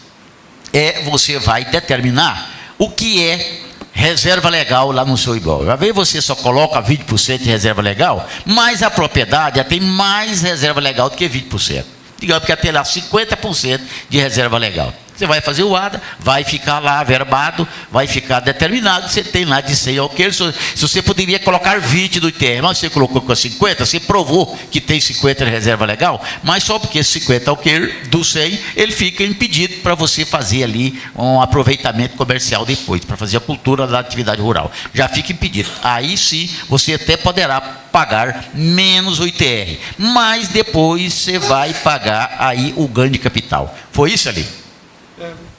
você vai determinar o que é reserva legal lá no seu imóvel. Às vezes você só coloca 20% de reserva legal, mas a propriedade tem mais reserva legal do que 20%. Digamos que até lá 50% de reserva legal. Você vai fazer o ADA, vai ficar lá averbado, vai ficar determinado, você tem lá de 100 alqueires. Se você poderia colocar 20 do ITR, mas você colocou com 50, você provou que tem 50 de reserva legal, mas só porque 50 alqueires do 100, ele fica impedido para você fazer ali um aproveitamento comercial depois, para fazer a cultura da atividade rural. Já fica impedido. Aí sim, você até poderá pagar menos o ITR, mas depois você vai pagar aí o ganho de capital. Foi isso ali?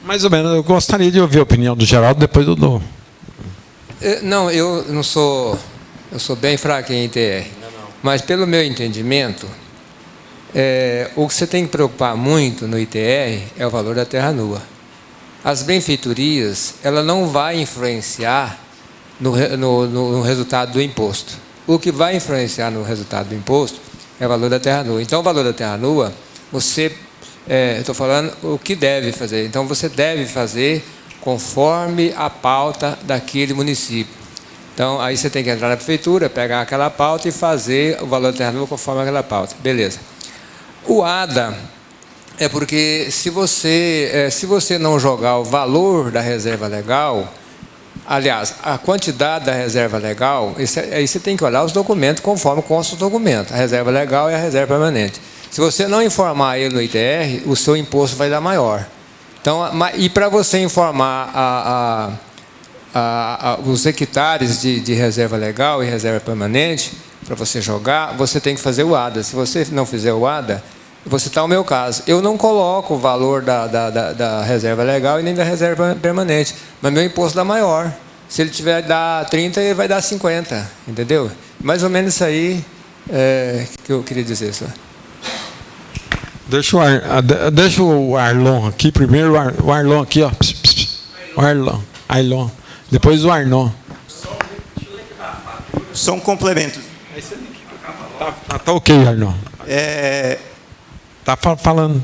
Mais ou menos. Eu gostaria de ouvir a opinião do Geraldo, depois do Dom. Não, eu não sou... Eu sou bem fraco em ITR. Mas, pelo meu entendimento, o que você tem que preocupar muito no ITR é o valor da terra nua. As benfeitorias, ela não vai influenciar no resultado do imposto. O que vai influenciar no resultado do imposto é o valor da terra nua. Então, o valor da terra nua, você... estou falando o que deve fazer. Então, você deve fazer conforme a pauta daquele município. Então, aí você tem que entrar na prefeitura, pegar aquela pauta e fazer o valor da terra nua conforme aquela pauta. Beleza. O ADA é porque se você não jogar o valor da reserva legal, aliás, a quantidade da reserva legal, aí você tem que olhar os documentos conforme consta o documento. A reserva legal e a reserva permanente. Se você não informar ele no ITR, o seu imposto vai dar maior. Então, e para você informar os hectares de reserva legal e reserva permanente, para você jogar, você tem que fazer o ADA. Se você não fizer o ADA, você está no meu caso. Eu não coloco o valor da reserva legal e nem da reserva permanente, mas meu imposto dá maior. Se ele tiver dar 30, ele vai dar 50, entendeu? Mais ou menos isso aí que eu queria dizer só. Deixa o Arlon aqui primeiro, o Arlon aqui, ó. O Arlon. Depois o Arnon. Só um complemento. Tá ok, Arnon. Tá falando,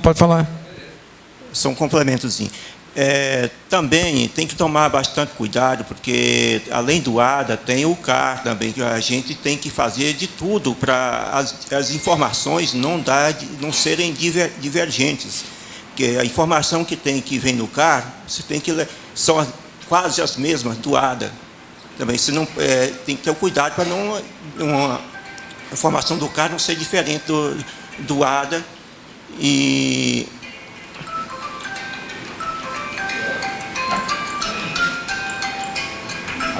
pode falar. Só um complementozinho. Também tem que tomar bastante cuidado, porque além do ADA, tem o CAR também, que a gente tem que fazer de tudo para as informações não serem divergentes. Porque a informação que vem no CAR, você tem que são quase as mesmas do ADA. Também você não tem que ter cuidado para a informação do CAR não ser diferente do ADA. E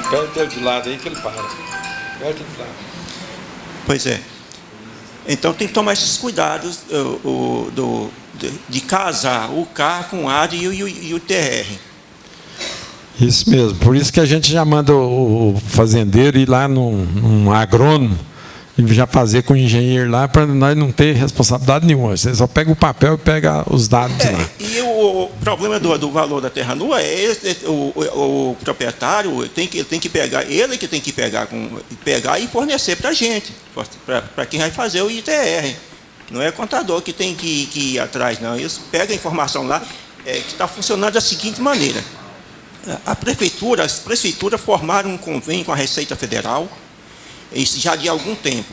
Aperta ele de lado aí que ele para. Aperta de lado. Pois é. Então tem que tomar esses cuidados de casar o CAR com o ADA e o TR. Isso mesmo. Por isso que a gente já manda o fazendeiro ir lá num agrônomo e já fazer com o engenheiro lá, para nós não ter responsabilidade nenhuma. Você só pega o papel e pega os dados lá. E o problema do valor da terra nua o proprietário tem que pegar, ele que tem que pegar e fornecer para a gente, para quem vai fazer o ITR. Não é contador que tem que ir atrás, não. Isso pega a informação lá, que está funcionando da seguinte maneira. As prefeituras formaram um convênio com a Receita Federal, isso já de algum tempo.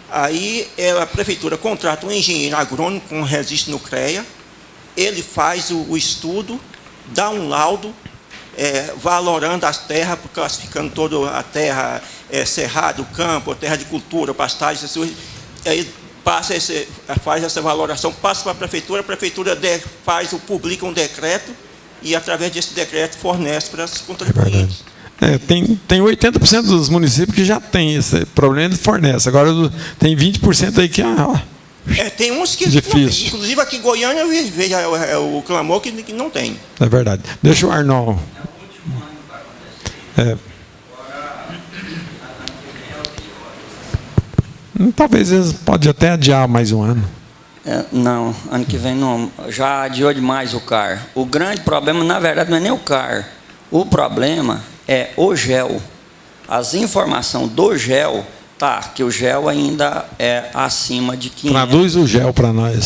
Aí a prefeitura contrata um engenheiro agrônomo com registro no CREA, ele faz o estudo, dá um laudo, valorando as terras, classificando toda a terra, cerrado, campo, terra de cultura, pastagem, aí faz essa valoração, passa para a prefeitura publica um decreto e, através desse decreto, fornece para as contribuintes. Tem 80% dos municípios que já tem esse problema e fornece. Agora tem 20% aí que tem uns que difícil. Inclusive aqui em Goiânia eu vejo o clamor que não tem. É verdade. Deixa o Arnon. Talvez eles podem até adiar mais um ano. Não, ano que vem não. Já adiou demais o CAR. O grande problema, na verdade, não é nem o CAR. O problema é o GEL. As informações do GEL, que o GEL ainda é acima de 500. Traduz o GEL para nós.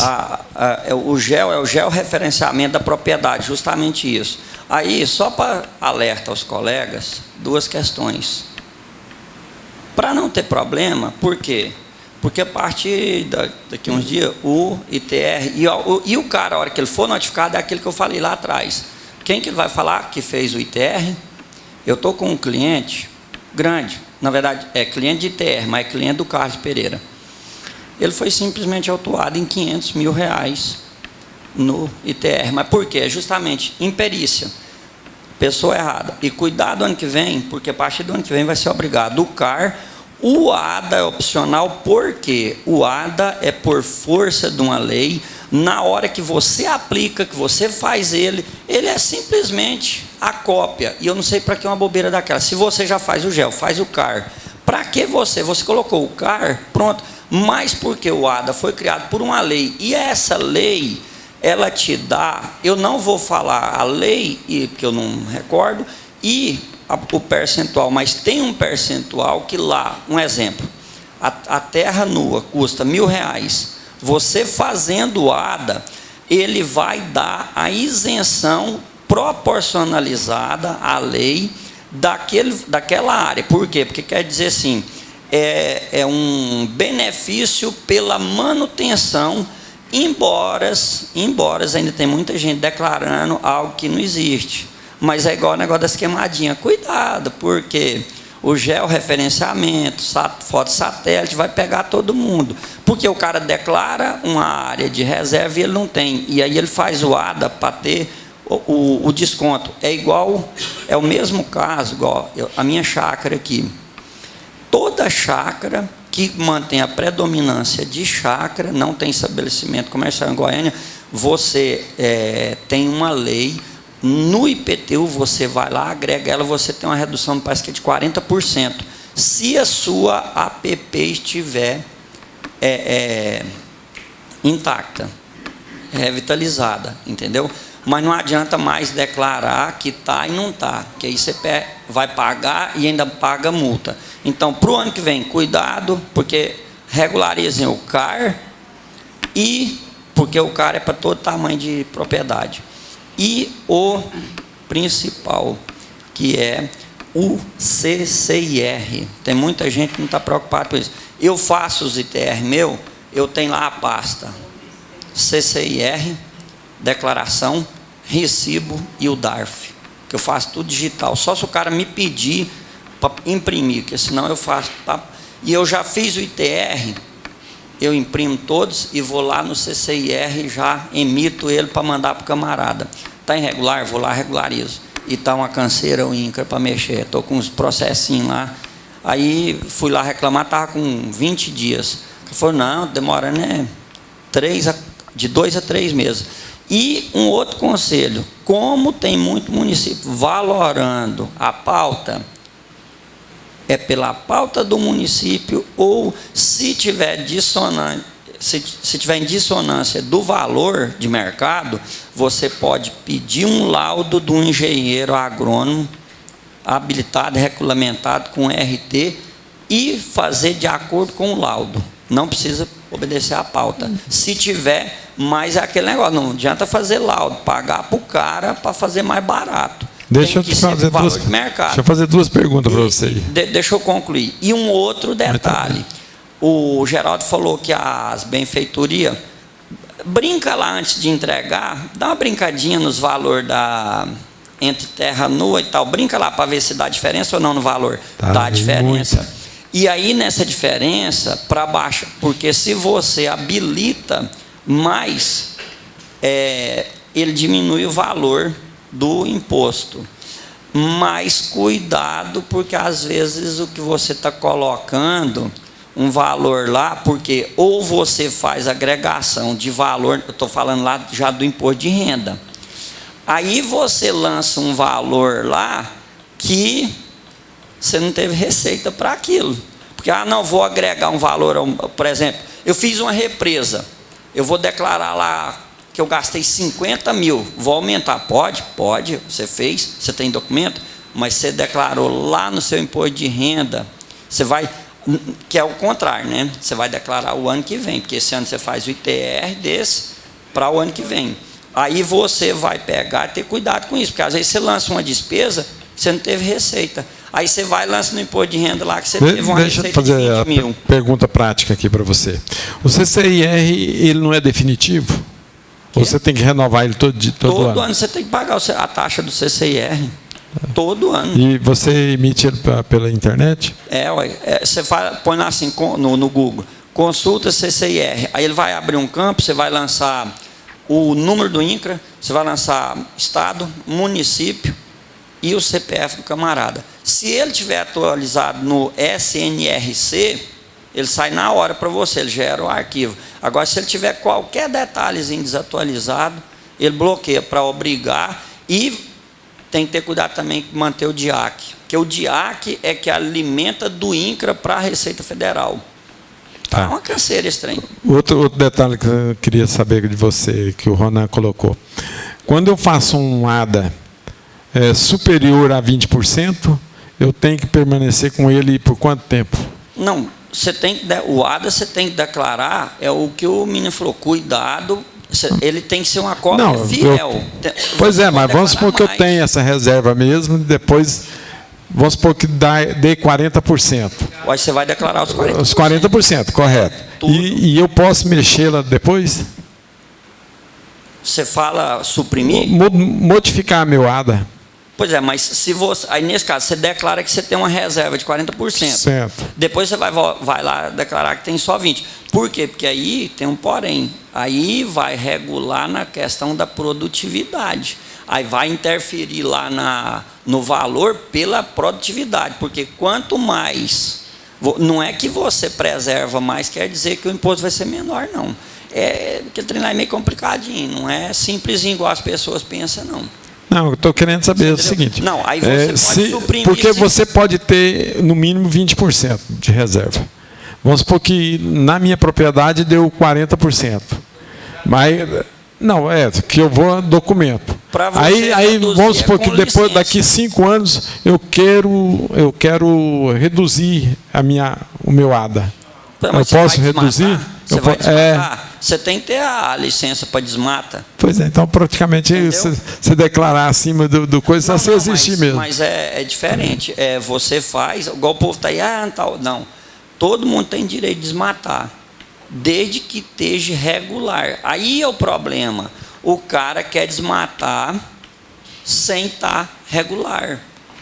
O GEL é o georreferenciamento da propriedade, justamente isso. Aí, só para alertar aos colegas, duas questões. Para não ter problema, por quê? Porque a partir daqui a uns dias, o ITR, e o cara, a hora que ele for notificado, é aquele que eu falei lá atrás. Quem que ele vai falar que fez o ITR? Eu estou com um cliente grande, na verdade é cliente de ITR, mas é cliente do Carlos Pereira. Ele foi simplesmente autuado em R$500 mil no ITR. Mas por quê? Justamente imperícia. Pessoa errada. E cuidado ano que vem, porque a partir do ano que vem vai ser obrigado o CAR. O ADA é opcional, porque o ADA é por força de uma lei. Na hora que você aplica, que você faz ele é simplesmente a cópia. E eu não sei para que uma bobeira daquela. Se você já faz o GEL, faz o CAR, para que você colocou o CAR, pronto. Mas porque o ADA foi criado por uma lei, e essa lei, ela te dá, eu não vou falar a lei, porque eu não recordo, e o percentual, mas tem um percentual que lá, um exemplo, a terra nua custa R$1.000, você fazendo o ADA, ele vai dar a isenção proporcionalizada à lei daquela área. Por quê? Porque quer dizer assim, é um benefício pela manutenção, embora ainda tem muita gente declarando algo que não existe. Mas é igual o negócio das queimadinhas. Cuidado, porque o georreferenciamento, foto satélite, vai pegar todo mundo. Porque o cara declara uma área de reserva e ele não tem. E aí ele faz o ADA para ter o desconto. É o mesmo caso, igual a minha chácara aqui. Toda chácara que mantém a predominância de chácara, não tem estabelecimento comercial em Goiânia, você tem uma lei. No IPTU, você vai lá, agrega ela, você tem uma redução, parece que é de 40%. Se a sua APP estiver intacta, revitalizada, entendeu? Mas não adianta mais declarar que está e não está, que aí você vai pagar e ainda paga multa. Então, para o ano que vem, cuidado, porque regularizem o CAR, e porque o CAR é para todo tamanho de propriedade. E o principal, que é o CCIR. Tem muita gente que não está preocupada com isso. Eu faço os ITR meu, eu tenho lá a pasta CCIR, declaração, recibo e o DARF, que eu faço tudo digital. Só se o cara me pedir para imprimir, porque senão eu faço. E eu já fiz o ITR, eu imprimo todos e vou lá no CCIR e já emito ele para mandar para o camarada. Está irregular, vou lá, regularizo. E está uma canseira ou INCRA para mexer. Estou com uns processinhos lá. Aí fui lá reclamar, estava com 20 dias. Ele falou, não, demorando de 2 a 3 meses. E um outro conselho, como tem muito município valorando a pauta, é pela pauta do município, ou se tiver dissonante, se tiver em dissonância do valor de mercado, você pode pedir um laudo de um engenheiro agrônomo habilitado e regulamentado com RT e fazer de acordo com o laudo. Não precisa obedecer à pauta. Se tiver, mas é aquele negócio, não adianta fazer laudo, pagar para o cara para fazer mais barato. Deixa eu fazer duas perguntas para você. Deixa eu concluir. E um outro detalhe. O Geraldo falou que as benfeitorias, brinca lá antes de entregar, dá uma brincadinha nos valores entre terra nua e tal, brinca lá para ver se dá diferença ou não no valor. Dá diferença. Muito. E aí nessa diferença, para baixo, porque se você habilita mais, ele diminui o valor do imposto. Mas cuidado, porque às vezes o que você está colocando um valor lá, porque ou você faz agregação de valor, eu estou falando lá já do imposto de renda, aí você lança um valor lá que você não teve receita para aquilo, porque não vou agregar um valor, por exemplo, eu fiz uma represa, eu vou declarar lá que eu gastei 50 mil, vou aumentar. Pode, você fez, você tem documento, mas você declarou lá no seu imposto de renda, você vai, que é o contrário, né? Você vai declarar o ano que vem, porque esse ano você faz o ITR desse para o ano que vem. Aí você vai pegar e ter cuidado com isso, porque às vezes você lança uma despesa, você não teve receita. Aí você vai e lança no imposto de renda lá que você teve uma receita de 20 mil. Deixa eu fazer a pergunta prática aqui para você. O CCIR, ele não é definitivo? Ou você tem que renovar ele todo ano? Todo ano você tem que pagar a taxa do CCIR. Todo ano. E você emite ele pela internet? Você põe lá assim no Google, consulta CCIR. Aí ele vai abrir um campo, você vai lançar o número do INCRA, você vai lançar estado, município e o CPF do camarada. Se ele tiver atualizado no SNRC, ele sai na hora para você, ele gera o arquivo. Agora, se ele tiver qualquer detalhezinho desatualizado, ele bloqueia para obrigar e tem que ter cuidado também com manter o DIAC, porque o DIAC é que alimenta do INCRA para a Receita Federal. Tá. É uma canseira esse trem. Outro detalhe que eu queria saber de você, que o Ronan colocou. Quando eu faço um ADA superior a 20%, eu tenho que permanecer com ele por quanto tempo? Não, o ADA você tem que declarar, é o que o menino falou, cuidado, ele tem que ser uma cópia fiel. Pois é, mas vamos supor que eu tenho essa reserva mesmo, depois vamos supor que dê 40%. Aí você vai declarar os 40%. Os 40%, correto. E eu posso mexê-la depois? Você fala suprimir? Modificar meu ADA. Pois é, mas se você, aí nesse caso, você declara que você tem uma reserva de 40%. Certo. Depois você vai lá declarar que tem só 20%. Por quê? Porque aí tem um porém. Aí vai regular na questão da produtividade. Aí vai interferir lá no valor pela produtividade. Porque quanto mais... Não é que você preserva mais, quer dizer que o imposto vai ser menor, não. Aquele trem lá é meio complicadinho. Não é simplesinho igual as pessoas pensam, não. Não, eu estou querendo saber o seguinte. Não, aí você pode suprimir. Porque você pode ter, no mínimo, 20% de reserva. Vamos supor que na minha propriedade deu 40%. Mas, não, que eu vou documento. Aí vamos supor que depois, daqui 5 anos, eu quero reduzir o meu ADA. Eu posso reduzir? Você vai desmatar? Você tem que ter a licença para desmata. Pois é, então praticamente você declarar acima do coisa, só se existir mesmo. Mas é diferente. Você faz, igual o povo está aí, tal. Não. Todo mundo tem direito de desmatar, desde que esteja regular. Aí é o problema. O cara quer desmatar sem estar regular.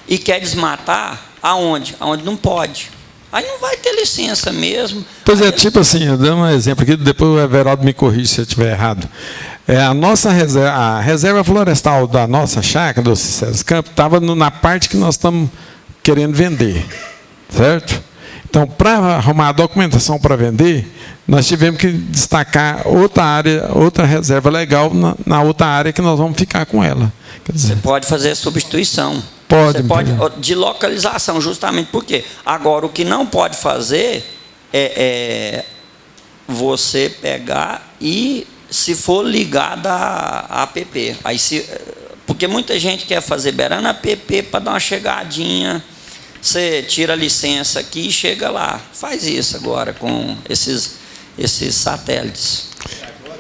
E quer desmatar aonde? Aonde não pode. Aí não vai ter licença mesmo. Pois é, tipo assim, eu dou um exemplo aqui, depois o Everaldo me corrige se eu estiver errado. A reserva florestal da nossa chácara, do Cicéros Campos, estava na parte que nós estamos querendo vender, certo? Então, para arrumar a documentação para vender, nós tivemos que destacar outra reserva legal na outra área que nós vamos ficar com ela. Quer dizer, você pode fazer substituição. Pode. Você pode, de localização, justamente porque agora o que não pode fazer é você pegar e, se for ligada a app. Aí porque muita gente quer fazer beirando a app para dar uma chegadinha. Você tira a licença aqui e chega lá. Faz isso agora com esses satélites.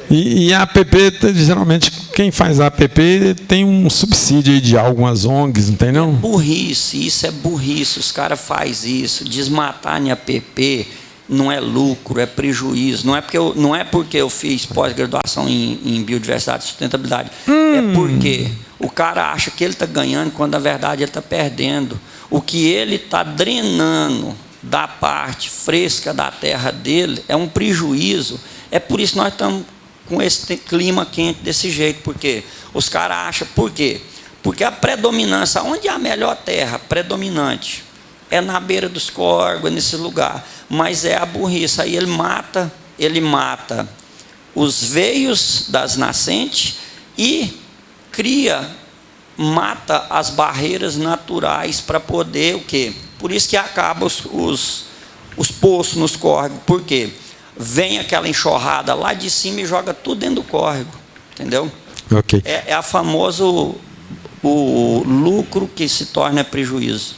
E a app, geralmente, quem faz a app tem um subsídio aí de algumas ONGs, não tem não? Isso é burrice, os caras fazem isso, desmatar em app não é lucro, é prejuízo, não é porque eu fiz pós-graduação em biodiversidade e sustentabilidade, é porque o cara acha que ele está ganhando quando na verdade ele está perdendo. O que ele está drenando da parte fresca da terra dele é um prejuízo. É por isso que nós estamos com esse clima quente desse jeito, porque os caras acham, por quê? Porque a predominância, onde é a melhor terra predominante? É na beira dos córregos, nesse lugar, mas é a burrice, aí ele mata os veios das nascentes e mata as barreiras naturais para poder o quê? Por isso que acaba os poços nos córregos, por quê? vem aquela enxurrada lá de cima e joga tudo dentro do córrego, entendeu? Ok. É a famoso o lucro que se torna prejuízo.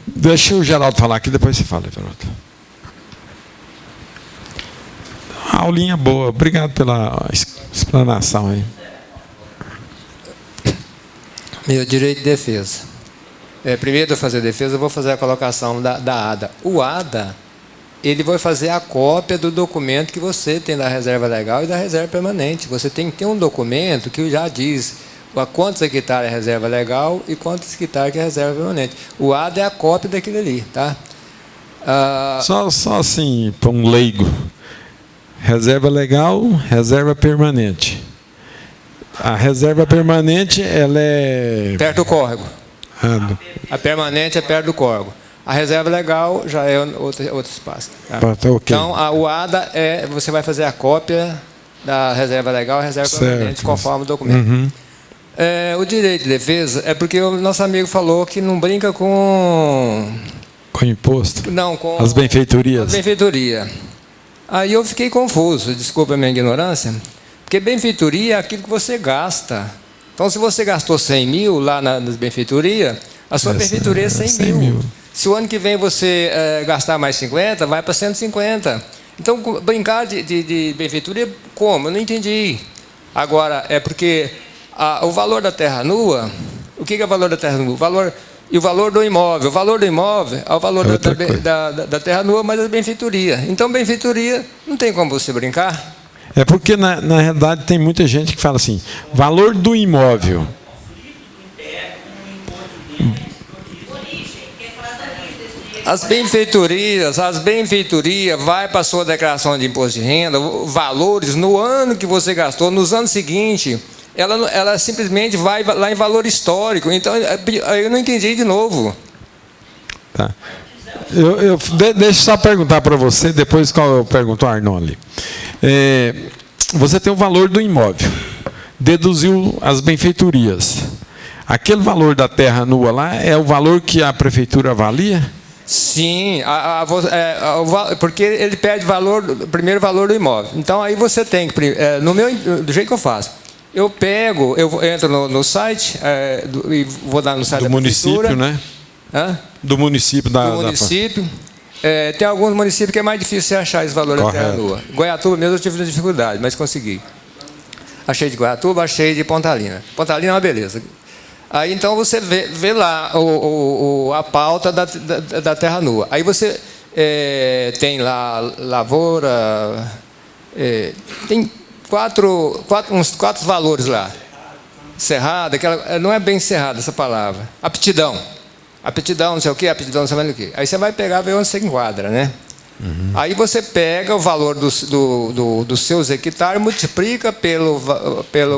Deixa o Geraldo falar aqui, depois você fala, Geraldo. Aulinha boa, obrigado pela explanação aí. Meu direito de defesa. Primeiro de eu fazer a defesa, eu vou fazer a colocação da ADA. O ADA, ele vai fazer a cópia do documento que você tem da reserva legal e da reserva permanente. Você tem que ter um documento que já diz a quantos hectares é reserva legal e quantos hectares é reserva permanente. O ADA é a cópia daquele ali, tá? Só assim, para um leigo. Reserva legal, reserva permanente. A reserva permanente, ela é... perto do córrego. A permanente é perto do córrego. A reserva legal já é outro espaço. Tá? Okay. Então, o ADA, você vai fazer a cópia da reserva legal e reserva permanente, conforme o documento. Uhum. O direito de defesa é porque o nosso amigo falou que não brinca com imposto? Não, com as benfeitorias. As benfeitorias. Aí eu fiquei confuso, desculpa a minha ignorância, porque benfeitoria é aquilo que você gasta. Então, se você gastou 100 mil lá nas benfeitorias, a sua benfeitoria é 100 mil. Se o ano que vem você gastar mais 50, vai para 150. Então, brincar de benfeitoria, como? Eu não entendi. Agora, é porque o valor da terra nua, o que é o valor da terra nua? O valor do imóvel. O valor do imóvel é o valor da terra nua, mas a benfeitoria. Então, benfeitoria não tem como você brincar. É porque, na realidade, tem muita gente que fala assim, valor do imóvel. As benfeitorias vai para a sua declaração de imposto de renda, valores no ano que você gastou, nos anos seguintes, ela simplesmente vai lá em valor histórico. Então, eu não entendi de novo. Tá. Deixa eu só perguntar para você, depois qual eu pergunto ao Arnoldi. Você tem o valor do imóvel, deduziu as benfeitorias. Aquele valor da terra nua lá é o valor que a prefeitura avalia? Sim, porque ele pede primeiro valor do imóvel. Então aí você tem que, do jeito que eu faço, eu entro no site e vou dar no site do município, né? Do município do município. Tem alguns municípios que é mais difícil você achar esse valor da terra nua. Goiatuba mesmo eu tive dificuldade, mas consegui. Achei de Goiatuba, achei de Pontalina. Pontalina é uma beleza. Aí então você vê lá a pauta da terra nua. Aí você tem lá lavoura, tem uns quatro valores lá. Cerrada, não é bem cerrada essa palavra. Aptidão, não sei o quê, aptidão, não sei mais o quê. Aí você vai pegar e ver onde você enquadra, né? Uhum. Aí você pega o valor dos seus hectares, multiplica pelo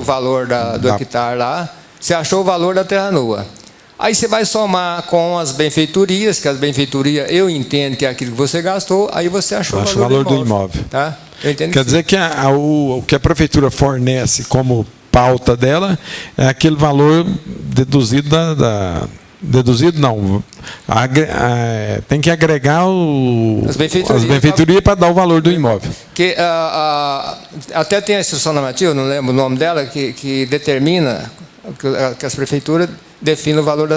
valor do hectare lá. Você achou o valor da terra nua. Aí você vai somar com as benfeitorias, que as benfeitorias eu entendo que é aquilo que você gastou, aí você achou o valor do imóvel. Tá? Quer dizer que o que a prefeitura fornece como pauta dela é aquele valor deduzido deduzido não. Tem que agregar as benfeitorias para dar o valor do imóvel. Que, até tem a instrução normativa, não lembro o nome dela, que determina que as prefeituras definem o valor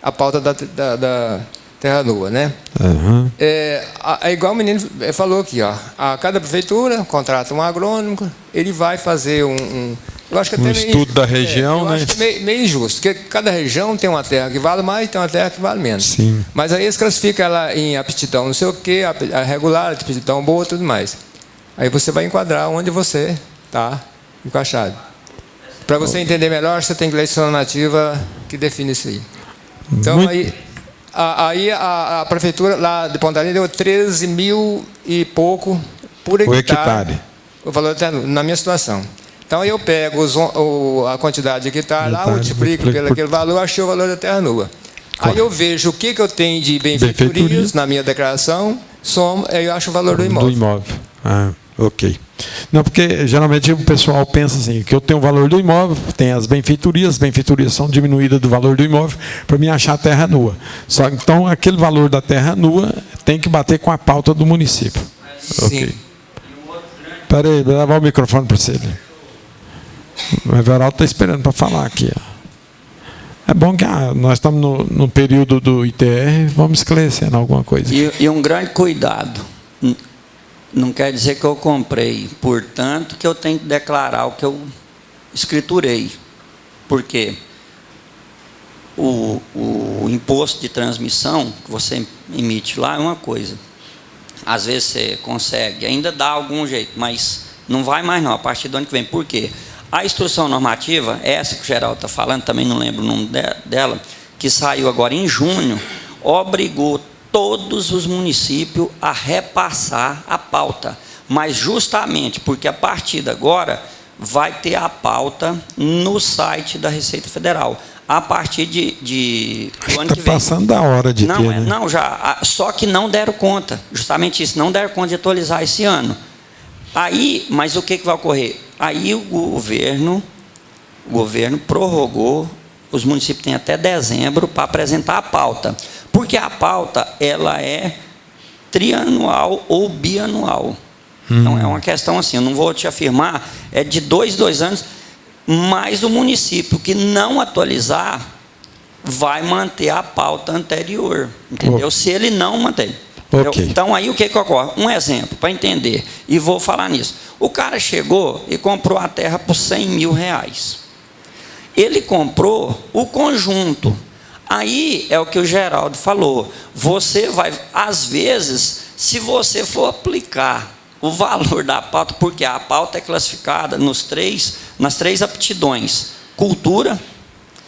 a pauta da terra nua, né? Uhum. É igual o menino falou aqui, ó. A cada prefeitura contrata um agrônomo, ele vai fazer eu acho que até estudo da região, né? Acho que meio injusto, porque cada região tem uma terra que vale mais e tem uma terra que vale menos. Sim. Mas aí eles classificam ela em aptidão, não sei o quê, a regular, aptidão boa, tudo mais. Aí você vai enquadrar onde você está encaixado. Para você entender melhor, você tem que ler a normativa que define isso aí. Então, aí a prefeitura lá de Pontalina deu 13 mil e pouco por hectare. O valor está na minha situação. Então, eu pego a quantidade de hectare lá, multiplico pelo aquele valor, achei o valor da terra nua. Aí eu vejo o que eu tenho de benfeitorias na minha declaração, somo, aí eu acho o valor do imóvel. Ok. Não, porque geralmente o pessoal pensa assim, que eu tenho o valor do imóvel, tem as benfeitorias são diminuídas do valor do imóvel para me achar a terra nua. Então, aquele valor da terra nua tem que bater com a pauta do município. Sim. Okay. Espera aí, vou levar o microfone para você. O Everaldo está esperando para falar aqui. Ó. É bom que nós estamos no período do ITR, vamos esclarecendo alguma coisa. E um grande cuidado. Não quer dizer que eu comprei, portanto, que eu tenho que declarar o que eu escriturei. Por quê? O imposto de transmissão que você emite lá é uma coisa. Às vezes você consegue, ainda dá algum jeito, mas não vai mais não, a partir do ano que vem. Por quê? A instrução normativa, essa que o Geraldo está falando, também não lembro o nome dela, que saiu agora em junho, obrigou todos os municípios a repassar a pauta. Mas justamente porque a partir de agora vai ter a pauta no site da Receita Federal. A partir do ano que vem. Está passando da hora de ter, né? Não, já. Só que não deram conta. Justamente isso, não deram conta de atualizar esse ano. Aí, mas o que vai ocorrer? Aí o governo prorrogou, os municípios têm até dezembro para apresentar a pauta. Porque a pauta, ela é trianual ou bianual. Então, é uma questão assim, eu não vou te afirmar, é de 2 anos, mas o município que não atualizar vai manter a pauta anterior, entendeu? Se ele não manter. Okay. Então, aí o que ocorre? Um exemplo, para entender, e vou falar nisso. O cara chegou e comprou a terra por R$100 mil. Ele comprou o conjunto. Aí é o que o Geraldo falou. Você vai, às vezes, se você for aplicar o valor da pauta, porque a pauta é classificada nas três aptidões: cultura,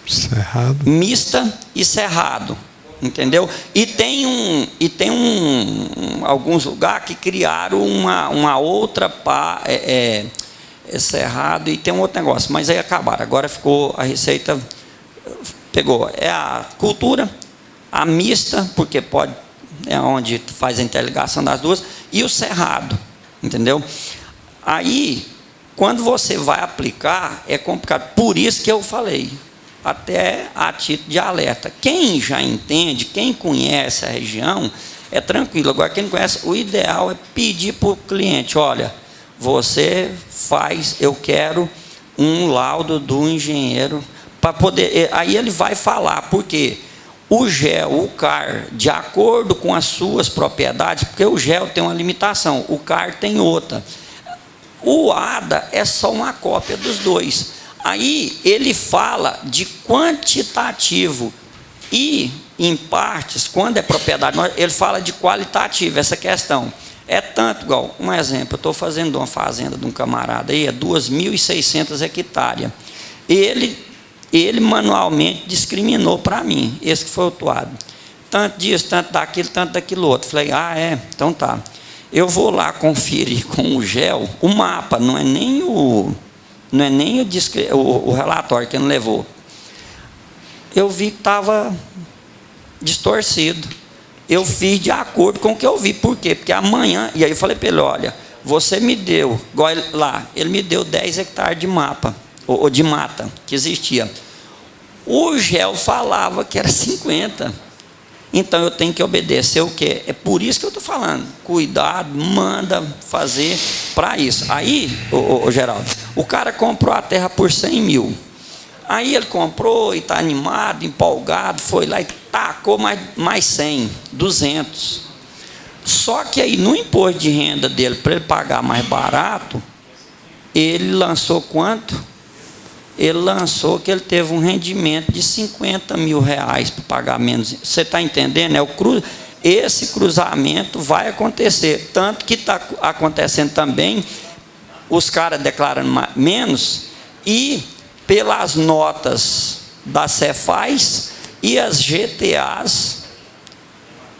cerrado, mista e cerrado, entendeu? E tem alguns lugares que criaram uma outra cerrado, e tem um outro negócio, mas aí acabaram. Agora ficou, a Receita pegou a cultura, a mista, porque é onde faz a interligação das duas, e o cerrado. Entendeu? Aí, quando você vai aplicar, é complicado. Por isso que eu falei, até a título de alerta. Quem já entende, quem conhece a região, é tranquilo. Agora, quem não conhece, o ideal é pedir para o cliente: olha, você faz, eu quero um laudo do engenheiro, para poder. Aí ele vai falar, por quê? O GEL, o CAR, de acordo com as suas propriedades, porque o GEL tem uma limitação, o CAR tem outra. O ADA é só uma cópia dos dois. Aí ele fala de quantitativo e, em partes, quando é propriedade, ele fala de qualitativo, essa questão. É tanto, igual, um exemplo, eu estou fazendo uma fazenda de um camarada aí, é 2.600 hectares. Ele manualmente discriminou para mim, esse que foi autuado. Tanto disso, tanto daquilo outro. Falei, então tá. Eu vou lá conferir com o GEL o mapa, não é nem o relatório que ele levou. Eu vi que estava distorcido. Eu fiz de acordo com o que eu vi. Por quê? Porque amanhã... E aí eu falei para ele, olha, você me deu, igual ele me deu 10 hectares de mapa, ou de mata, que existia. O GEL falava que era 50. Então eu tenho que obedecer o quê? É por isso que eu estou falando. Cuidado, manda fazer para isso. Aí, Geraldo, o cara comprou a terra por 100 mil. Aí ele comprou e está animado, empolgado, foi lá e tacou mais 100, 200. Só que aí no imposto de renda dele, para ele pagar mais barato, ele lançou quanto? Ele lançou que ele teve um rendimento de 50 mil reais para pagar menos. Você está entendendo? Esse cruzamento vai acontecer. Tanto que está acontecendo também, os caras declarando menos, e pelas notas da Cefaz e as GTAs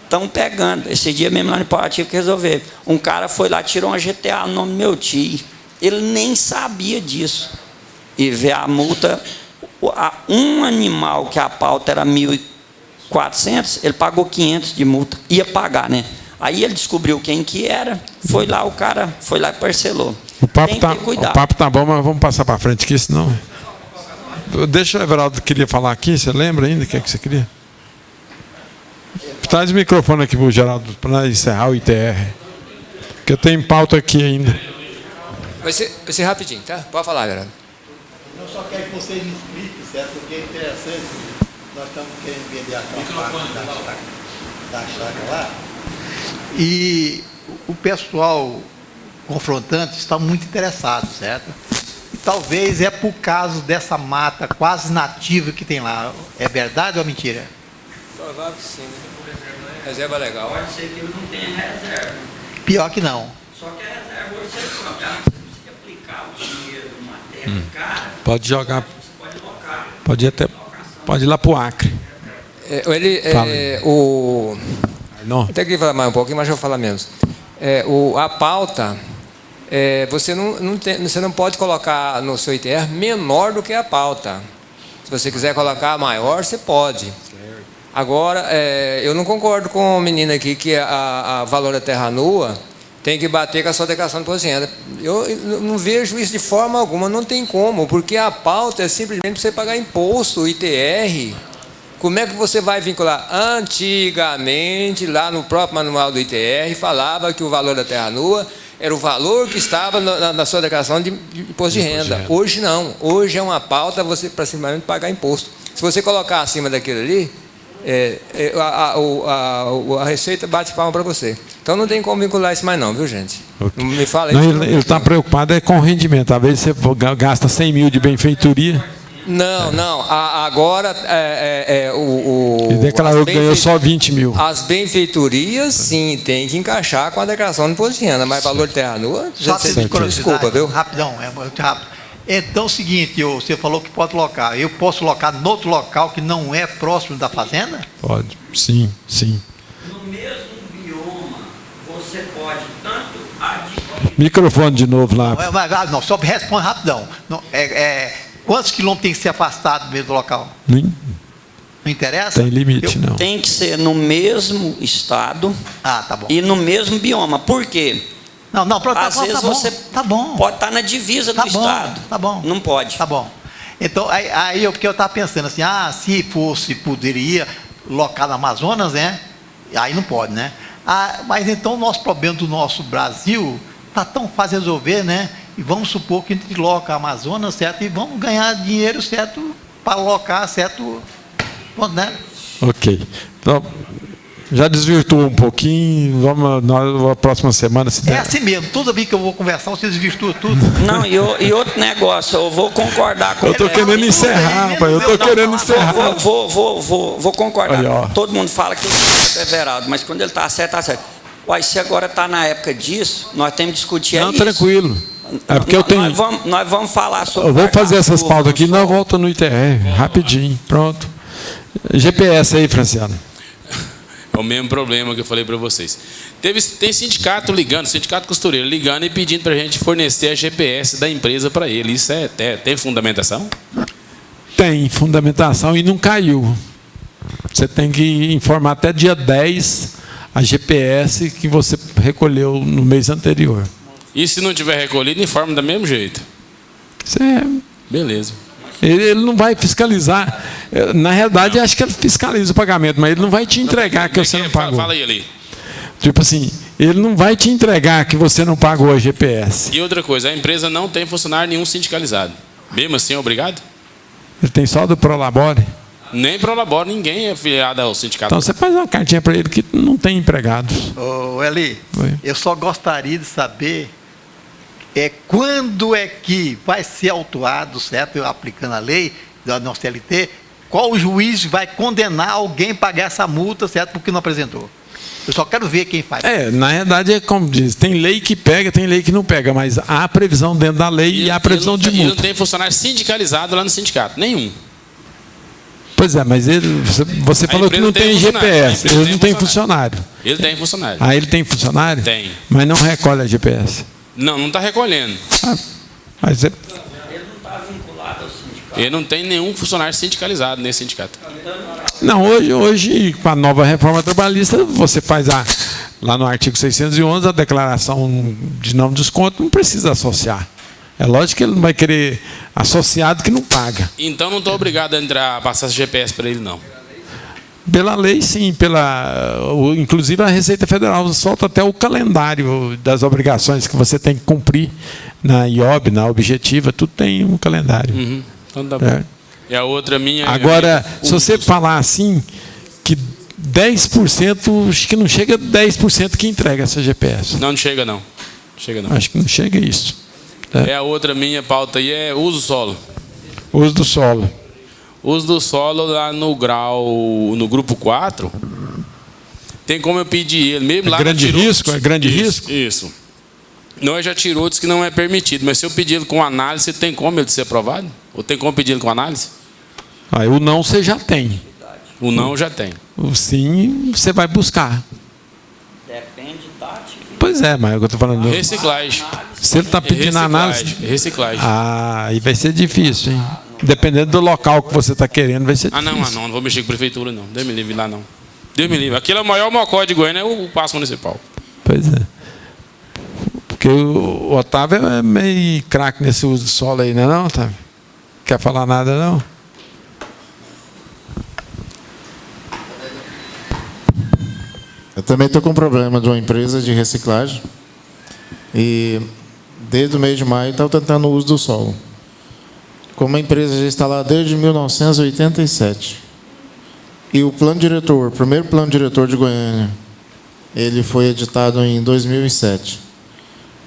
estão pegando. Esse dia mesmo lá no Parativo que resolver. Um cara foi lá, tirou uma GTA no nome do meu tio. Ele nem sabia disso. E vê a multa, um animal que a pauta era 1.400, ele pagou 500 de multa. Ia pagar, né? Aí ele descobriu quem que era, foi lá, o cara foi lá e parcelou. O papo tá bom, mas vamos passar para frente aqui, senão... Deixa o Everaldo, queria falar aqui, você lembra ainda o que é que você queria? Traz o microfone aqui para o Geraldo, para encerrar o ITR. Porque eu tenho pauta aqui ainda. Vai ser rapidinho, tá? Pode falar, galera. Eu só quero que vocês me expliquem, certo? Porque é interessante. Nós estamos querendo vender aquela parte da chácara lá. E o pessoal confrontante está muito interessado, certo? E talvez é por causa dessa mata quase nativa que tem lá. É verdade ou é mentira? Provável que sim, né? Reserva legal. Pode ser que ele não tenha reserva. Pior que não. Só que a reserva hoje você jogar, você precisa aplicar o dinheiro numa terra cara. Pode jogar. Pode locar. Pode ir lá para o Acre. Não. Tem que falar mais um pouquinho, mas eu vou falar menos. A pauta, você não pode colocar no seu ITR menor do que a pauta. Se você quiser colocar maior, você pode. Agora, eu não concordo com o menino aqui que a valor da terra nua tem que bater com a sua declaração de imposto de renda. Eu não vejo isso de forma alguma, não tem como, porque a pauta é simplesmente para você pagar imposto, ITR. Como é que você vai vincular? Antigamente, lá no próprio manual do ITR, falava que o valor da terra nua era o valor que estava na sua declaração de imposto de renda. Hoje não. Hoje é uma pauta para simplesmente pagar imposto. Se você colocar acima daquilo ali, a Receita bate palma para você. Então não tem como vincular isso mais não, viu, gente? Okay. Não me fala isso. Ele está preocupado com o rendimento. Às vezes você gasta 100 mil de benfeitoria. Não. Agora ele declarou que ganhou só 20 mil. As benfeitorias, sim, tem que encaixar com a declaração de imposto de renda, mas valor de terra nua, desculpa, viu? Rapidão, é muito rápido. Então é o seguinte, você falou que pode locar. Eu posso locar em outro local que não é próximo da fazenda? Pode, sim. No mesmo bioma, você pode tanto adquirir... Microfone de novo lá. Não, só responde rapidão. Quantos quilômetros tem que ser afastado do mesmo local? Não interessa? Tem limite, não. Tem que ser no mesmo estado tá bom. E no mesmo bioma. Por quê? Às vezes você pode estar na divisa do estado. Tá bom. Não pode. Tá bom. Então, porque eu estava pensando assim, se poderia locar no Amazonas, né? Aí não pode, né? Mas então o nosso problema do nosso Brasil está tão fácil de resolver, né? E vamos supor que a gente loca a Amazonas, certo? E vamos ganhar dinheiro, certo? Para locar, certo? Bom, né? Ok. Então, já desvirtuou um pouquinho. Vamos na próxima semana. Se der. Assim mesmo. Toda vez que eu vou conversar, você desvirtua tudo. Não, e outro negócio, eu vou concordar com ele. Eu estou querendo encerrar, rapaz. Eu estou querendo encerrar. Vou concordar. Olha, todo mundo fala que o é Everaldo, mas quando ele está certo, está certo. Uai, se agora está na época disso, nós temos que discutir isso. Não, tranquilo. É porque eu tenho. Nós vamos falar sobre. Eu vou fazer essas pautas aqui, nós volta no ITR, rapidinho, pronto. GPS aí, Franciano. É o mesmo problema que eu falei para vocês. Tem sindicato ligando, sindicato costureiro ligando e pedindo para a gente fornecer a GPS da empresa para ele. Isso tem fundamentação? Tem fundamentação e não caiu. Você tem que informar até dia 10 a GPS que você recolheu no mês anterior. E se não tiver recolhido, informa do mesmo jeito? Beleza. Ele não vai fiscalizar. Na realidade, acho que ele fiscaliza o pagamento, mas ele não vai te entregar que você não pagou. Fala aí, ali. Tipo assim, ele não vai te entregar que você não pagou a GPS. E outra coisa, a empresa não tem funcionário nenhum sindicalizado. Mesmo assim, obrigado? Ele tem só do Prolabore? Nem Prolabore, ninguém é filiado ao sindicato. Então você faz uma cartinha para ele que não tem empregados. Ô, Eli, eu só gostaria de saber quando é que vai ser autuado, certo? Eu aplicando a lei da nossa CLT, qual o juiz vai condenar alguém a pagar essa multa, certo? Porque não apresentou. Eu só quero ver quem faz. Na verdade, é como diz, tem lei que pega, tem lei que não pega, mas há previsão dentro da lei e há previsão de multa. E não tem funcionário sindicalizado lá no sindicato, nenhum. Pois é, mas você falou que não tem GPS, ele não tem funcionário. Ele tem funcionário. Ele tem funcionário? Tem. Mas não recolhe a GPS. Não está recolhendo. Mas ele não está vinculado ao sindicato. Ele não tem nenhum funcionário sindicalizado nesse sindicato. Não, hoje com a nova reforma trabalhista, você faz lá no artigo 611 a declaração de não desconto, não precisa associar. É lógico que ele não vai querer associado que não paga. Então não estou obrigado a passar GPS para ele, não. Pela lei, sim. Inclusive a Receita Federal solta até o calendário das obrigações que você tem que cumprir na IOB, na Objetiva, tudo tem um calendário. Uhum. Então tá bom. E a outra minha... Agora, se você falar assim, que 10%, acho que não chega a 10% que entrega essa GPS. Não chega não. Chega não. Acho que não chega a isso. A outra minha pauta aí é uso solo. Uso do solo. Uso do solo lá no grupo 4, tem como eu pedir ele, mesmo lá... Grande risco? É grande risco? Isso. Nós já tirou, diz que não é permitido, mas se eu pedir ele com análise, tem como ele ser aprovado? Ou tem como pedir ele com análise? O não você já tem. O não já tem. O sim você vai buscar. Depende da atividade. Pois é, mas eu estou falando... Reciclagem. Se ele está pedindo análise... Reciclagem. Aí vai ser difícil, hein? Dependendo do local que você está querendo, vai ser difícil. Não vou mexer com a prefeitura, não. Deus me livre lá, não. Deus me livre. Aquilo é o maior mocó de Goiânia, é o Paço Municipal. Pois é. Porque o Otávio é meio craque nesse uso do solo aí, não, Otávio? Quer falar nada, não? Eu também estou com um problema de uma empresa de reciclagem. E desde o mês de maio estava tentando o uso do solo. Como a empresa já está lá desde 1987. E o plano diretor, o primeiro plano diretor de Goiânia, ele foi editado em 2007.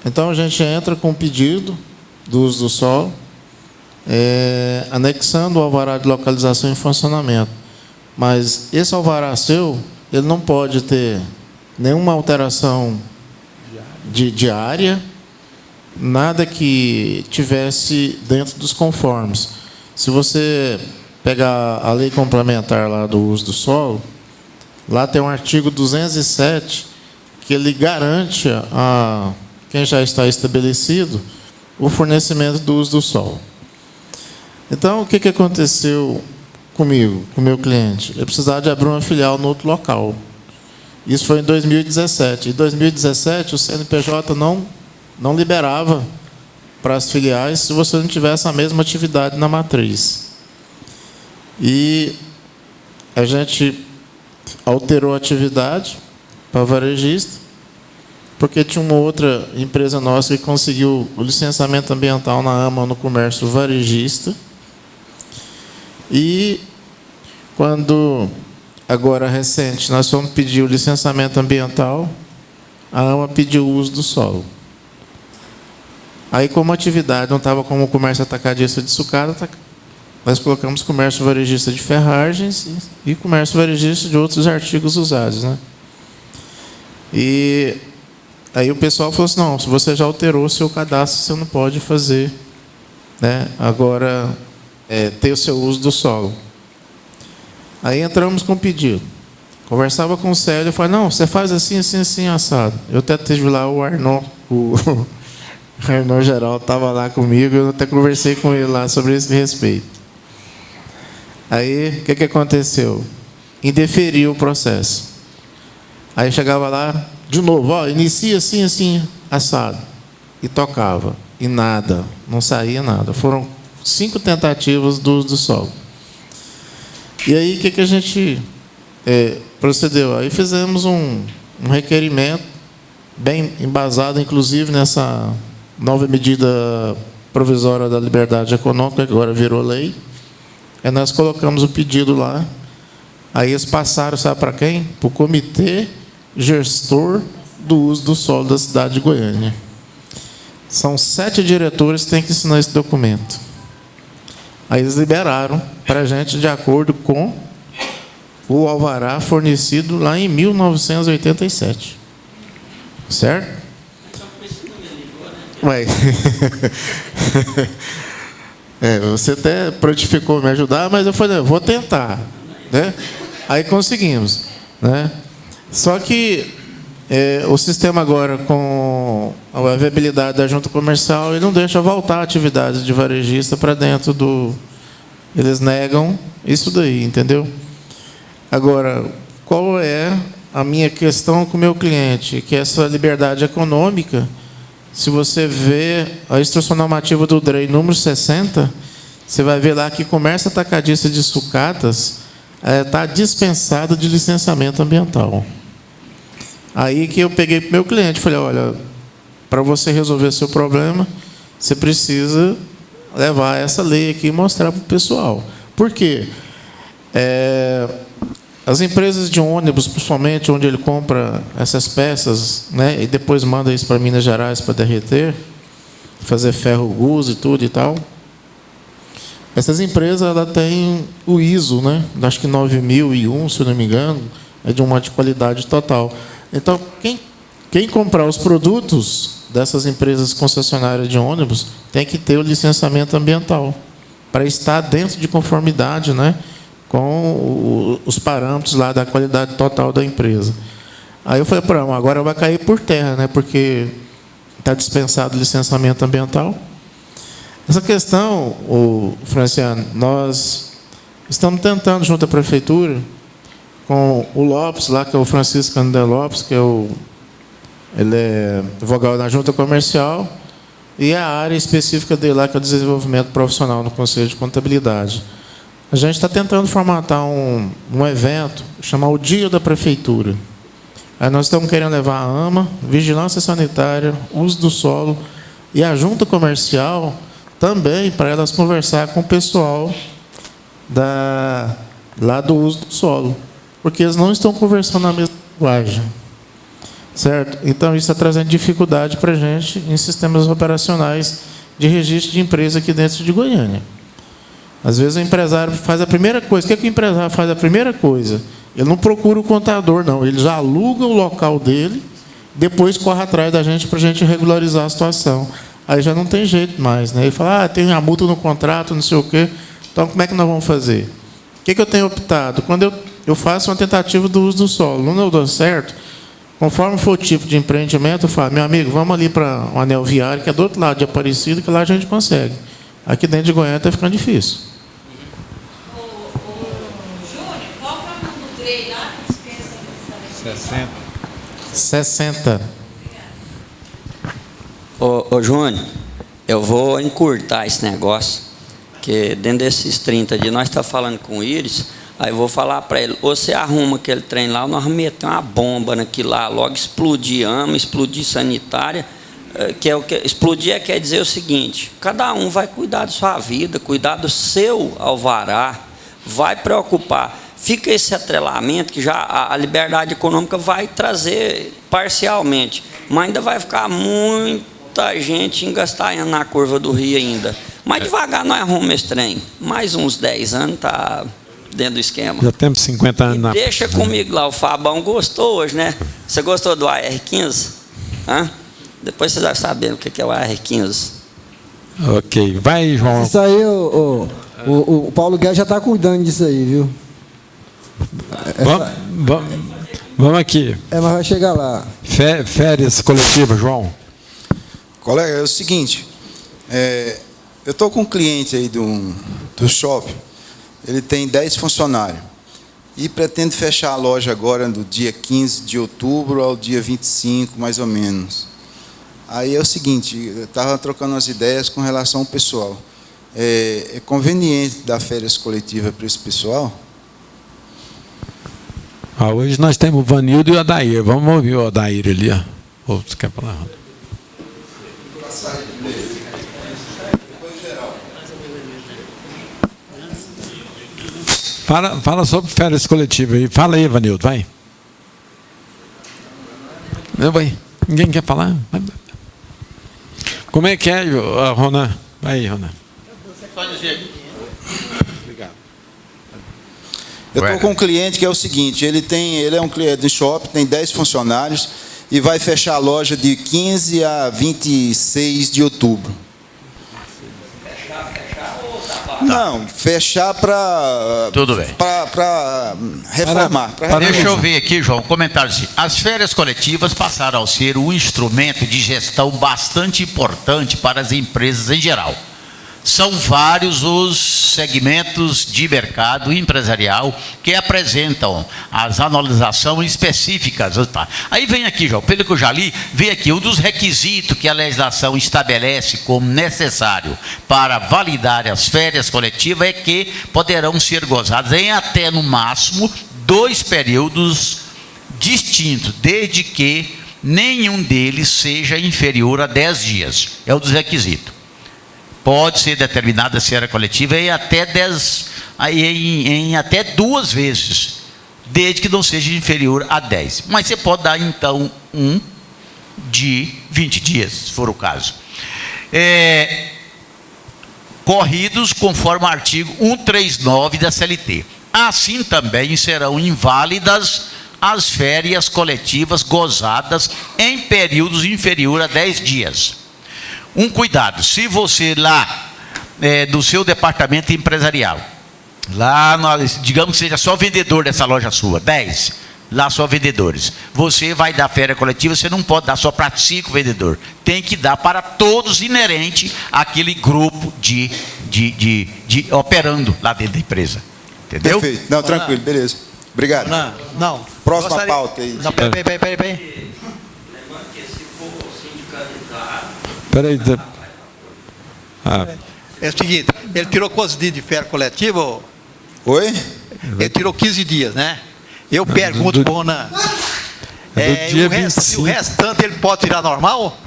Então a gente entra com um pedido do uso do solo, anexando o alvará de localização em funcionamento. Mas esse alvará seu, ele não pode ter nenhuma alteração de área, nada que tivesse dentro dos conformes. Se você pegar a lei complementar lá do uso do solo, lá tem um artigo 207 que ele garante a quem já está estabelecido o fornecimento do uso do solo. Então, o que aconteceu comigo, com o meu cliente? Eu precisava de abrir uma filial no outro local. Isso foi em 2017. Em 2017, o CNPJ não liberava para as filiais se você não tivesse a mesma atividade na matriz. E a gente alterou a atividade para varejista, porque tinha uma outra empresa nossa que conseguiu o licenciamento ambiental na AMA no comércio varejista. E quando, agora recente, nós fomos pedir o licenciamento ambiental, a AMA pediu o uso do solo. Aí, como a atividade não estava como o comércio atacadista de sucata, nós colocamos comércio varejista de ferragens e comércio varejista de outros artigos usados, né? E aí o pessoal falou assim, não, se você já alterou o seu cadastro, você não pode fazer, né, agora ter o seu uso do solo. Aí entramos com o pedido. Conversava com o Célio, eu falei, não, você faz assim, assim, assim, assado. Eu até tive lá o Arnon, o Arnon Geraldo estava lá comigo, eu até conversei com ele lá sobre esse respeito. Aí, o que aconteceu? Indeferiu o processo. Aí chegava lá, de novo, inicia assim, assim, assado. E tocava. E nada, não saía nada. Foram 5 tentativas do uso do solo. E aí, o que a gente procedeu? Aí fizemos um requerimento, bem embasado, inclusive, nessa nova medida provisória da liberdade econômica, que agora virou lei. Aí nós colocamos o pedido lá. Aí eles passaram, sabe para quem? Para o Comitê Gestor do Uso do Solo da cidade de Goiânia. São 7 diretores que têm que assinar esse documento. Aí eles liberaram para a gente de acordo com o alvará fornecido lá em 1987. Certo? Ué. Você até prontificou me ajudar, mas eu falei, vou tentar, né? Aí conseguimos, né? Só que o sistema agora, com a viabilidade da junta comercial, ele não deixa voltar a atividade de varejista para dentro do... Eles negam isso daí, entendeu? Agora, qual é a minha questão com o meu cliente? Que essa liberdade econômica, se você vê a instrução normativa do DREI número 60, você vai ver lá que comércio atacadista de sucatas está dispensado de licenciamento ambiental. Aí que eu peguei para o meu cliente, falei, olha, para você resolver seu problema, você precisa levar essa lei aqui e mostrar para o pessoal. Por quê? As empresas de ônibus, principalmente onde ele compra essas peças, né, e depois manda isso para Minas Gerais para derreter, fazer ferro gusa e tudo e tal. Essas empresas, ela tem o ISO, né, acho que 9001, se eu não me engano, é de uma de qualidade total. Então, quem comprar os produtos dessas empresas concessionárias de ônibus tem que ter o licenciamento ambiental para estar dentro de conformidade, né, com os parâmetros lá da qualidade total da empresa. Aí eu falei para ela, agora vai cair por terra, né, porque está dispensado o licenciamento ambiental. Essa questão, Franciano, nós estamos tentando, junto à prefeitura, com o Lopes, lá, que é o Francisco André Lopes, que ele é vogal da junta comercial, e a área específica dele lá, que é o desenvolvimento profissional no Conselho de Contabilidade. A gente está tentando formatar um evento, chamar o Dia da Prefeitura. Aí nós estamos querendo levar a AMA, Vigilância Sanitária, Uso do Solo e a junta comercial também, para elas conversar com o pessoal lá do uso do solo, porque eles não estão conversando na mesma linguagem, certo? Então isso está trazendo dificuldade para a gente em sistemas operacionais de registro de empresa aqui dentro de Goiânia. Às vezes o empresário faz a primeira coisa. O que o empresário faz a primeira coisa? Ele não procura o contador, não. Ele já aluga o local dele, depois corre atrás da gente para a gente regularizar a situação. Aí já não tem jeito mais, né? Ele fala, tem a multa no contrato, não sei o quê. Então, como é que nós vamos fazer? O que eu tenho optado? Quando eu faço uma tentativa do uso do solo, não deu certo, conforme for o tipo de empreendimento, eu falo, meu amigo, vamos ali para um anel viário, que é do outro lado de Aparecida, que lá a gente consegue. Aqui dentro de Goiânia está ficando difícil. Júnior, qual o problema do trem lá que dispensa? 60. Ô Júnior, eu vou encurtar esse negócio, que dentro desses 30 dias nós estamos falando com o Íris, aí eu vou falar para ele, ou você arruma aquele trem lá, ou nós metemos uma bomba naquilo lá, logo explodir AMA, explodir sanitária, que é o que explodir quer dizer o seguinte, cada um vai cuidar da sua vida, cuidar do seu alvará, vai preocupar. Fica esse atrelamento que já a liberdade econômica vai trazer parcialmente, mas ainda vai ficar muita gente engastanhando na curva do rio ainda. Mas devagar nós arrumamos esse trem. Mais uns 10 anos está dentro do esquema. Já temos 50 anos na... Deixa comigo lá, o Fabão gostou hoje, né? Você gostou do AR-15? Hã? Depois você vai saber o que é o AR-15. Ok, vai, João. Isso aí, o Paulo Guedes já está cuidando disso aí, viu? Vamos aqui. Mas vai chegar lá. Férias coletivas, João. Colega, é o seguinte, eu estou com um cliente aí do shopping, ele tem 10 funcionários e pretende fechar a loja agora do dia 15 de outubro ao dia 25, mais ou menos. Aí é o seguinte, eu estava trocando umas ideias com relação ao pessoal. É conveniente dar férias coletivas para esse pessoal? Hoje nós temos o Vanildo e o Adair. Vamos ouvir o Adair ali. Ou você quer falar? Fala sobre férias coletivas. Fala aí, Vanildo, vai. Não vai. Ninguém quer falar? Como é que é, Ronan? Vai aí, Ronan. Obrigado. Eu estou com um cliente que é o seguinte, ele é um cliente de shopping, tem 10 funcionários e vai fechar a loja de 15 a 26 de outubro. Não, fechar para... Tudo bem. Para reformar. Deixa eu ver aqui, João, comentário assim. As férias coletivas passaram a ser um instrumento de gestão bastante importante para as empresas em geral. São vários os segmentos de mercado empresarial que apresentam as anualizações específicas. Aí vem aqui, João, pelo que eu já li, vem aqui um dos requisitos que a legislação estabelece como necessário para validar as férias coletivas é que poderão ser gozadas em até, no máximo, 2 períodos distintos, desde que nenhum deles seja inferior a 10 dias. É um dos requisitos. Pode ser determinada a férias coletiva em até 2 vezes, desde que não seja inferior a 10. Mas você pode dar, então, um de 20 dias, se for o caso. Corridos conforme o artigo 139 da CLT. Assim também serão inválidas as férias coletivas gozadas em períodos inferiores a 10 dias. Um cuidado, se você lá do seu departamento empresarial, lá, digamos que seja só vendedor dessa loja sua, 10, lá só vendedores, você vai dar férias coletiva, você não pode dar só para 5 vendedores, tem que dar para todos inerente àquele grupo de operando lá dentro da empresa. Entendeu? Perfeito. Não, tranquilo, beleza. Obrigado. Não. Próxima pauta aí. Não, peraí. Peraí. É o seguinte, ele tirou quantos dias de férias coletiva? Oi? Ele tirou 15 dias, né? Eu pergunto para o Ronan, o restante ele pode tirar normal?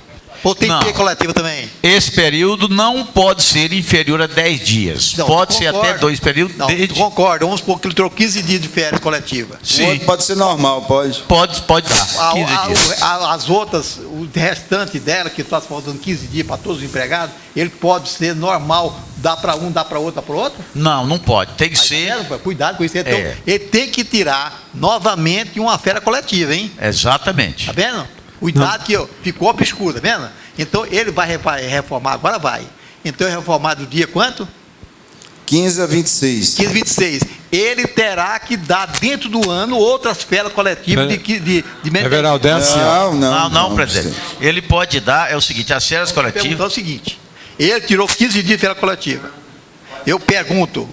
Ou tem que ter coletiva também? Esse período não pode ser inferior a 10 dias. Não, pode ser até 2 períodos. Não, concordo. Vamos supor que ele tirou 15 dias de férias coletiva. Sim. O outro pode ser normal, pode? Pode dar. 15 dias. As outras, o restante dela, que está faltando 15 dias para todos os empregados, ele pode ser normal, dá para um, dá para outro, dá para outro? Não pode. Tem que ser. Cuidado com isso. Então, ele tem que tirar novamente uma férias coletiva, hein? Exatamente. Tá vendo? Cuidado que ficou obscuro, tá vendo? Então, ele vai reformar, agora vai. Então, ele reformar do dia quanto? 15 a 26. 15 a 26. Ele terá que dar dentro do ano outras férias coletivas de Everaldo, Não, presidente. Ele pode dar, é o seguinte, as férias coletivas... É o seguinte, ele tirou 15 dias de férias coletiva. Eu pergunto,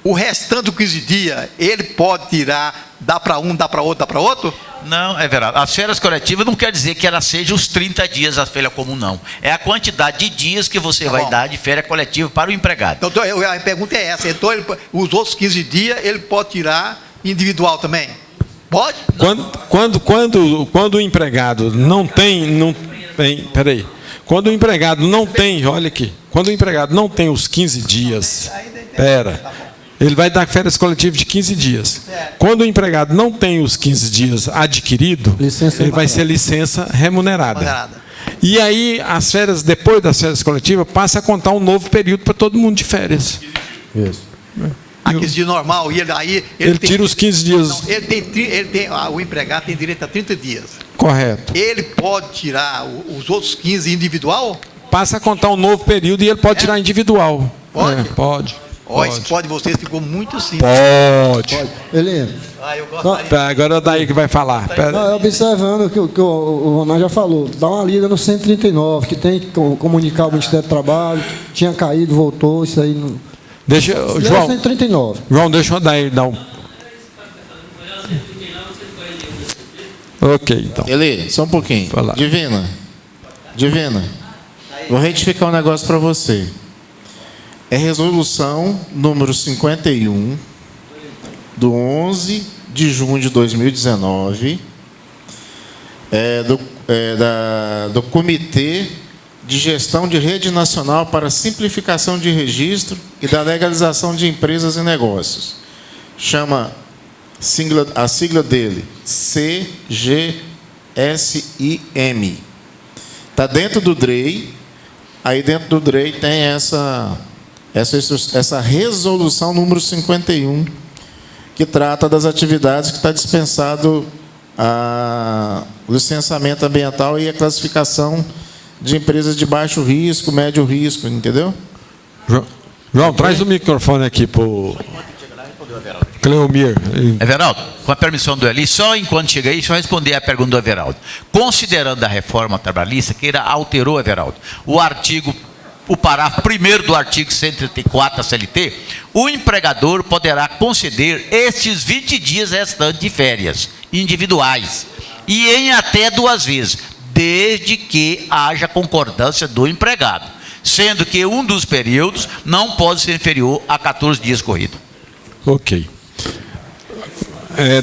o restante dos 15 dias, ele pode tirar, dá para um, dá para outro, dá para outro? Não, é verdade. As férias coletivas não quer dizer que ela seja os 30 dias da férias comum, não. É a quantidade de dias que você vai dar de férias coletiva para o empregado. Então, a pergunta é essa. Então, os outros 15 dias, ele pode tirar individual também? Pode? Quando o empregado não tem... Peraí. Quando o empregado não tem... Olha aqui. Quando o empregado não tem os 15 dias... Ele vai dar férias coletivas de 15 dias. Quando o empregado não tem os 15 dias adquirido, ele vai ser licença remunerada. E aí, depois das férias coletivas, passa a contar um novo período para todo mundo de férias. Isso. A 15 dias normal, e ele tira os 15 dias. Não, o empregado tem direito a 30 dias. Correto. Ele pode tirar os outros 15 individual? Passa a contar um novo período e ele pode tirar individual. Pode? Pode. Pode, você ficou muito simples. Pode. Helena. Agora é o Daí que vai falar. Observando o que o Ronan já falou, dá uma lida no 139, que tem que comunicar ao Ministério do Trabalho, tinha caído, voltou, isso aí não. Deixa, João, 139. João, deixa o Daí dar um. Ok, então. Helena, só um pouquinho. Divina, vou retificar um negócio para você. É resolução número 51, do 11 de junho de 2019, do Comitê de Gestão de Rede Nacional para Simplificação de Registro e da Legalização de Empresas e Negócios. Chama a sigla dele, CGSIM. Está dentro do DREI, aí dentro do DREI tem essa resolução número 51, que trata das atividades que está dispensado o licenciamento ambiental e a classificação de empresas de baixo risco, médio risco, entendeu? João, traz o microfone aqui para o Cleomir. Everaldo, com a permissão do Eli, só enquanto chega aí, só responder a pergunta do Everaldo. Considerando a reforma trabalhista, que alterou, Everaldo, o parágrafo 1º do artigo 134 da CLT, o empregador poderá conceder estes 20 dias restantes de férias individuais e em até 2 vezes, desde que haja concordância do empregado, sendo que um dos períodos não pode ser inferior a 14 dias corridos. Ok.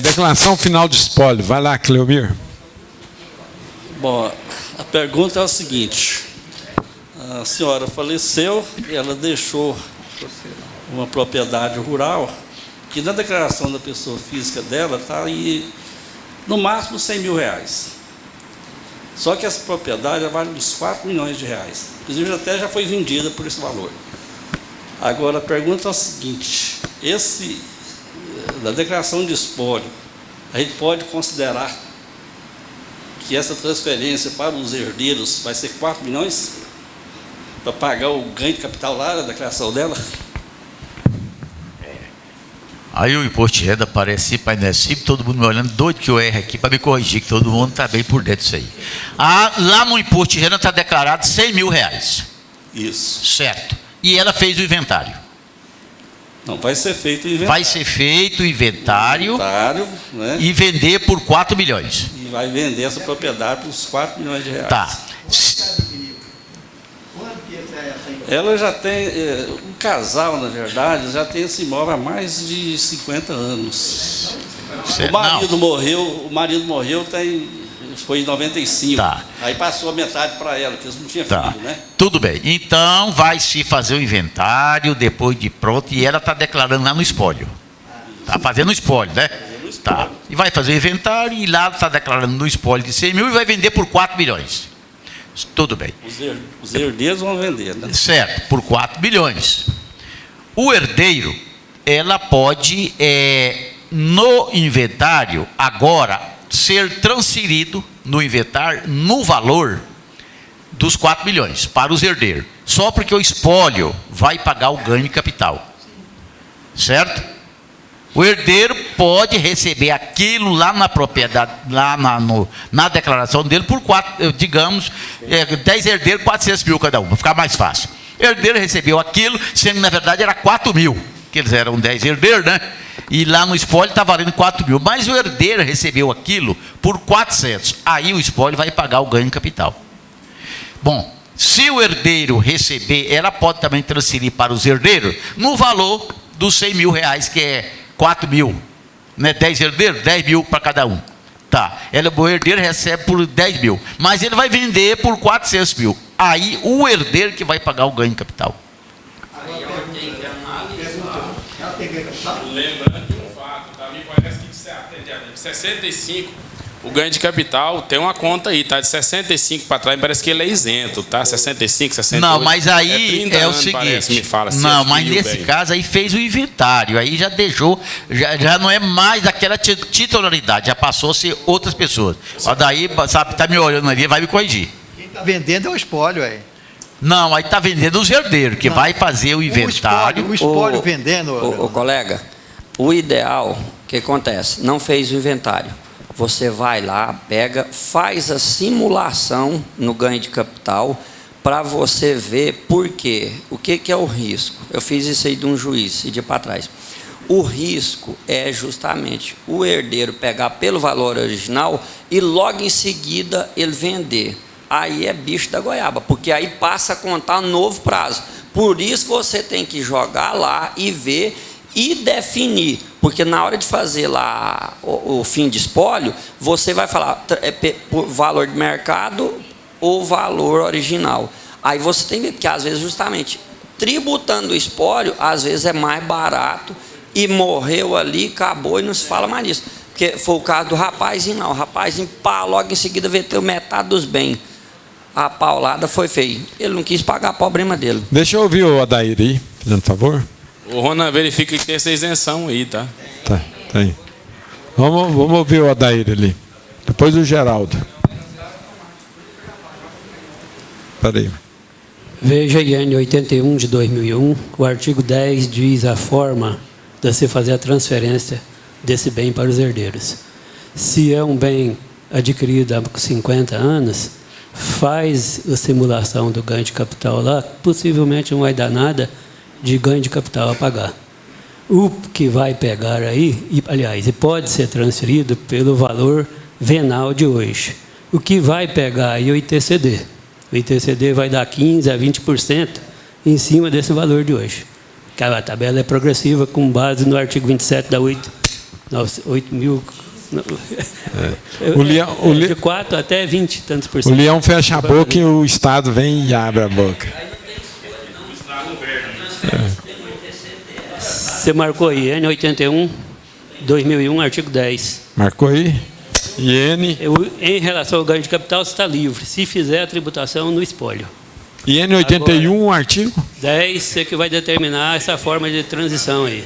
Declaração final de espólio. Vai lá, Cleomir. Bom, a pergunta é o seguinte. A senhora faleceu, ela deixou uma propriedade rural, que na declaração da pessoa física dela está aí, no máximo, R$100.000. Só que essa propriedade vale uns R$4 milhões. Inclusive, até já foi vendida por esse valor. Agora, a pergunta é a seguinte: da declaração de espólio, a gente pode considerar que essa transferência para os herdeiros vai ser 4 milhões? Para pagar o ganho de capital lá na declaração dela? Aí o imposto de renda aparece para Inecibe, todo mundo me olhando, doido que eu erro aqui para me corrigir, que todo mundo está bem por dentro disso aí. Lá no imposto de renda está declarado R$100.000. Isso. Certo. E ela fez o inventário. Não, vai ser feito o inventário. Vai ser feito o inventário, né? E vender por 4 milhões. E vai vender essa propriedade por uns R$4 milhões. Tá. Ela já tem, um casal, na verdade, já tem esse imóvel há mais de 50 anos. Certo. O marido morreu foi em 95. Tá. Aí passou a metade para ela, porque eles não tinham filho, né? Tudo bem. Então vai se fazer o inventário depois de pronto e ela está declarando lá no espólio. Está fazendo o espólio, né? Tá. E vai fazer o inventário e lá está declarando no espólio de 100 mil e vai vender por 4 milhões. Tudo bem. Os herdeiros vão vender, né? Certo, por 4 milhões. O herdeiro, ela pode, no inventário, agora, ser transferido no inventário no valor dos 4 milhões para os herdeiros. Só porque o espólio vai pagar o ganho de capital. Certo? O herdeiro pode receber aquilo lá na propriedade, lá na declaração dele, por 10 herdeiros, 400 mil cada um, para ficar mais fácil. O herdeiro recebeu aquilo, sendo que na verdade era 4 mil, que eles eram 10 herdeiros, né? E lá no espólio está valendo 4 mil. Mas o herdeiro recebeu aquilo por 400. Aí o espólio vai pagar o ganho de capital. Bom, se o herdeiro receber, ela pode também transferir para os herdeiros no valor dos 100 mil reais, que é 4 mil, né? 10 herdeiros, 10 mil para cada um. Tá. O herdeiro recebe por 10 mil, mas ele vai vender por 400 mil. Aí o herdeiro que vai pagar o ganho de capital. Lembrando de um fato, tá? Me parece que de 65, o ganho de capital tem uma conta aí, tá? De 65 para trás, parece que ele é isento, tá? 65, 68. Não, mas aí é o seguinte. Parece, me fala, não, mas nesse caso aí fez o inventário, aí já deixou, já não é mais daquela titularidade, já passou a ser outras pessoas. Ó, daí, sabe, tá me olhando ali, vai me corrigir. Quem está vendendo é o espólio, aí. Não, aí está vendendo os herdeiros, que vai fazer o inventário. O espólio vendendo. O colega, o ideal, o que acontece? Não fez o inventário. Você vai lá, pega, faz a simulação no ganho de capital para você ver por quê. O que é o risco? Eu fiz isso aí de um juiz, esse dia para trás. O risco é justamente o herdeiro pegar pelo valor original e logo em seguida ele vender. Aí é bicho da goiaba, porque aí passa a contar um novo prazo. Por isso você tem que jogar lá e ver e definir, porque na hora de fazer lá o fim de espólio, você vai falar por valor de mercado ou valor original. Aí você tem que ver, porque às vezes justamente tributando o espólio, às vezes é mais barato e morreu ali, acabou e não se fala mais disso. Porque foi o caso do rapazinho, não. O rapazinho, pá, logo em seguida vendeu metade dos bens. A paulada foi feia. Ele não quis pagar a problema dele. Deixa eu ouvir o Adair aí, fazendo favor. O Ronan verifica que tem essa isenção aí, tá? Tá, tem. Vamos ouvir o Adair ali. Depois o Geraldo. Peraí. Veja, IN 81 de 2001, o artigo 10 diz a forma de se fazer a transferência desse bem para os herdeiros. Se é um bem adquirido há 50 anos, faz a simulação do ganho de capital lá, possivelmente não vai dar nada de ganho de capital a pagar. O que vai pegar aí, aliás, pode ser transferido pelo valor venal de hoje. O que vai pegar aí é o ITCD. O ITCD vai dar 15% a 20% em cima desse valor de hoje. A tabela é progressiva com base no artigo 27 da 8.000 De 4 até 20 e tantos por cento. O leão fecha a boca e o Estado vem e abre a boca. Você marcou aí, N81, 2001, artigo 10. Marcou aí? IN. Em relação ao ganho de capital, você está livre, se fizer a tributação no espólio. IN 81, artigo? 10, você que vai determinar essa forma de transição aí.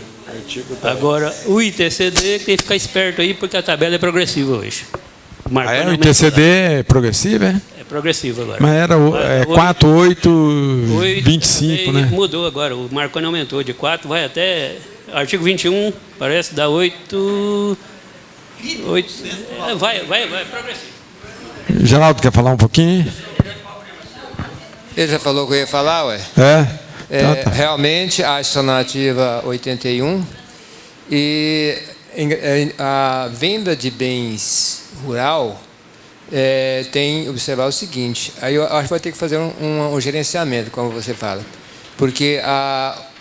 Agora, o ITCD tem que ficar esperto aí, porque a tabela é progressiva hoje. O ITCD é progressivo, é? É progressivo agora. Mas era 4, 8, 25, né? Mudou agora, o Marconi aumentou de 4, vai até artigo 21, parece, dá 8, vai progressivo. Geraldo, quer falar um pouquinho? Ele já falou que eu ia falar, ué? Tá. Realmente, a estimativa 81 e a venda de bens rural tem que observar o seguinte, aí eu acho que vai ter que fazer um gerenciamento, como você fala, porque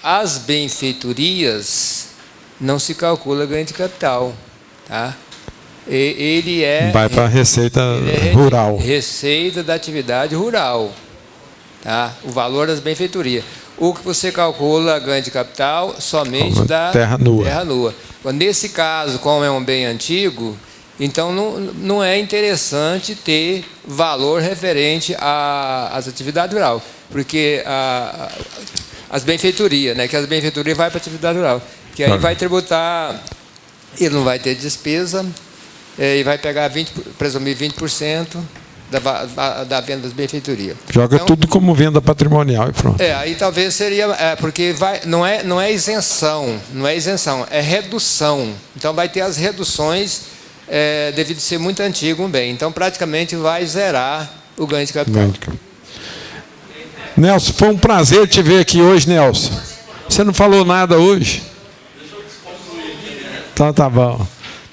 as benfeitorias não se calcula ganho de capital, tá? Ele vai para a receita rural. Receita da atividade rural, tá? O valor das benfeitorias. O que você calcula ganho de capital somente da terra nua. Nesse caso, como é um bem antigo, então não é interessante ter valor referente às atividades rurais, porque as benfeitorias, né, que as benfeitorias vai para a atividade rural, que aí vai tributar, ele não vai ter despesa, e vai pegar presumir 20% da venda das benfeitorias. Joga então, tudo como venda patrimonial e pronto. Aí talvez seria, porque não é isenção, é redução. Então vai ter as reduções devido a ser muito antigo um bem. Então praticamente vai zerar o ganho de capital. Nelson, foi um prazer te ver aqui hoje, Nelson. Você não falou nada hoje? Então tá bom.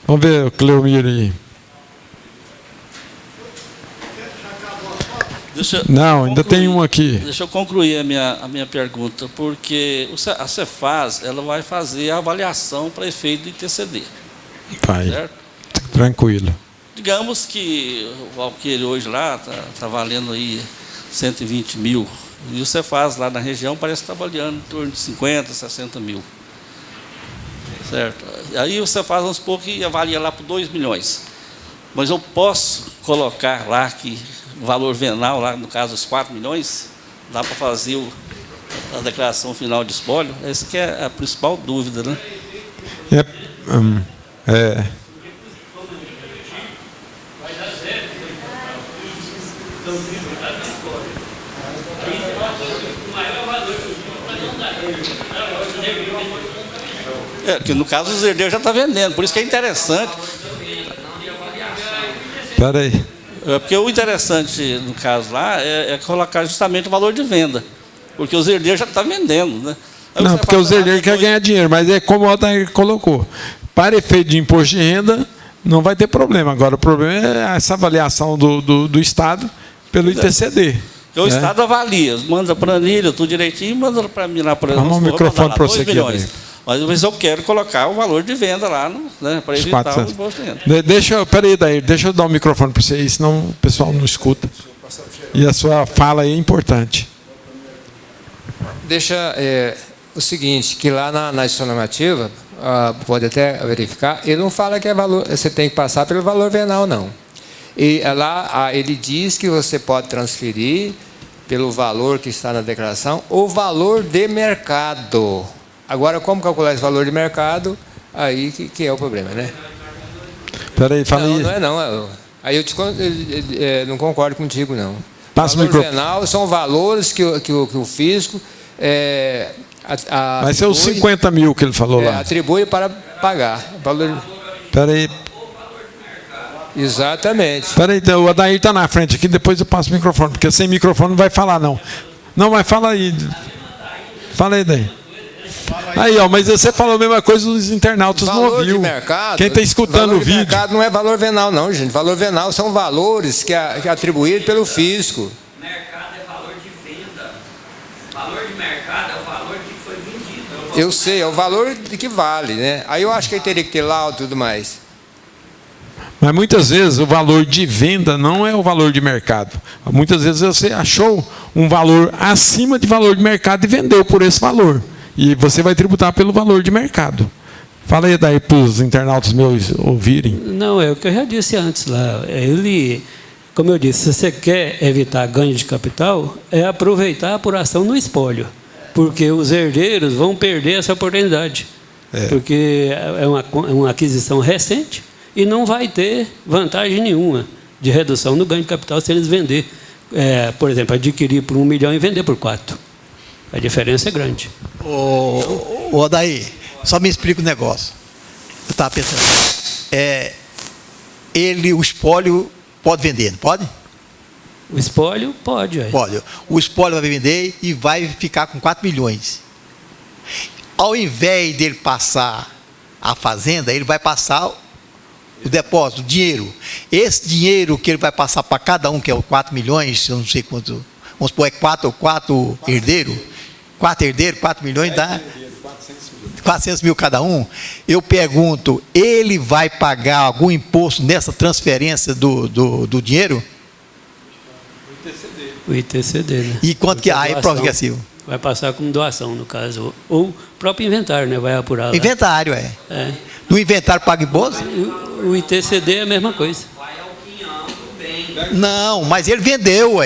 Vamos ver o Cleomir aí. Não, ainda tem um aqui. Deixa eu concluir a minha pergunta, porque a Cefaz ela vai fazer a avaliação para efeito do ITCD. Vai, certo? Tranquilo. Digamos que o alqueire hoje lá está valendo aí 120 mil, e o Cefaz lá na região parece que está avaliando em torno de 50, 60 mil. Certo? Aí o Cefaz, vamos supor que avalia lá por 2 milhões. Mas eu posso colocar lá que o valor venal, lá no caso os 4 milhões, dá para fazer a declaração final de espólio? Essa que é a principal dúvida, né? Porque no caso os herdeiros já estão vendendo, por isso que é interessante. Espera aí. Porque o interessante no caso lá é colocar justamente o valor de venda, porque os herdeiros já estão vendendo, né? Não, porque os herdeiros querem ganhar dinheiro, mas é como o Altair colocou. Para efeito de imposto de renda, não vai ter problema. Agora, o problema é essa avaliação do Estado pelo ITCD. Porque o Estado avalia, manda planilha, tudo direitinho, manda para mim lá, por exemplo. Vamos o microfone para você aqui. Mas eu quero colocar o valor de venda lá, né, para evitar o imposto de renda. Peraí, Daí, deixa eu dar o microfone para você aí, senão o pessoal não escuta. E a sua fala aí é importante. Deixa o seguinte, que lá na normativa, pode até verificar, ele não fala que é valor, você tem que passar pelo valor venal, não. E lá ele diz que você pode transferir pelo valor que está na declaração o valor de mercado. Agora, como calcular esse valor de mercado, aí que é o problema, né? Peraí, fala aí. Não. Aí eu não concordo contigo, não. Passa o microfone. Venal são valores que o fisco vai ser os 50 mil que ele falou lá. Atribui para pagar. Peraí. Exatamente. Peraí, o Adair está na frente aqui, depois eu passo o microfone, porque sem microfone não vai falar, não. Não, mas fala aí. Fala aí, Daí. Aí, mas você falou a mesma coisa, os internautas não ouviu. Quem está escutando o vídeo. Valor de mercado não é valor venal, não, gente. Valor venal são valores que é atribuído pelo fisco. Mercado é valor de venda. Valor de mercado é o valor que foi vendido. Eu sei, é o valor que vale, né? Aí eu acho que ele teria que ter laudo e tudo mais. Mas muitas vezes o valor de venda não é o valor de mercado. Muitas vezes você achou um valor acima de valor de mercado e vendeu por esse valor. E você vai tributar pelo valor de mercado. Fala aí daí para os internautas meus ouvirem. Não, é o que eu já disse antes lá. Ele, como eu disse, se você quer evitar ganho de capital, é aproveitar a apuração no espólio. Porque os herdeiros vão perder essa oportunidade. Porque é uma aquisição recente e não vai ter vantagem nenhuma de redução no ganho de capital se eles vender. Por exemplo, adquirir por 1 milhão e vender por 4. A diferença é grande. Ô Odaí, só me explica o negócio. Eu estava pensando. O espólio pode vender, não pode? O espólio pode. Pode. O espólio vai vender e vai ficar com 4 milhões. Ao invés dele passar a fazenda, ele vai passar o depósito, o dinheiro. Esse dinheiro que ele vai passar para cada um, que é o 4 milhões, eu não sei quanto, vamos supor, é 4 herdeiros. 4 herdeiros, 4 milhões dá 400 mil cada um. Eu pergunto, ele vai pagar algum imposto nessa transferência do dinheiro? O ITCD, né? E quanto que aí progressivo? Vai passar como doação, no caso. Ou o próprio inventário, né? Vai apurar lá. Inventário, No inventário paga imposto? O ITCD é a mesma coisa. Não, mas ele vendeu,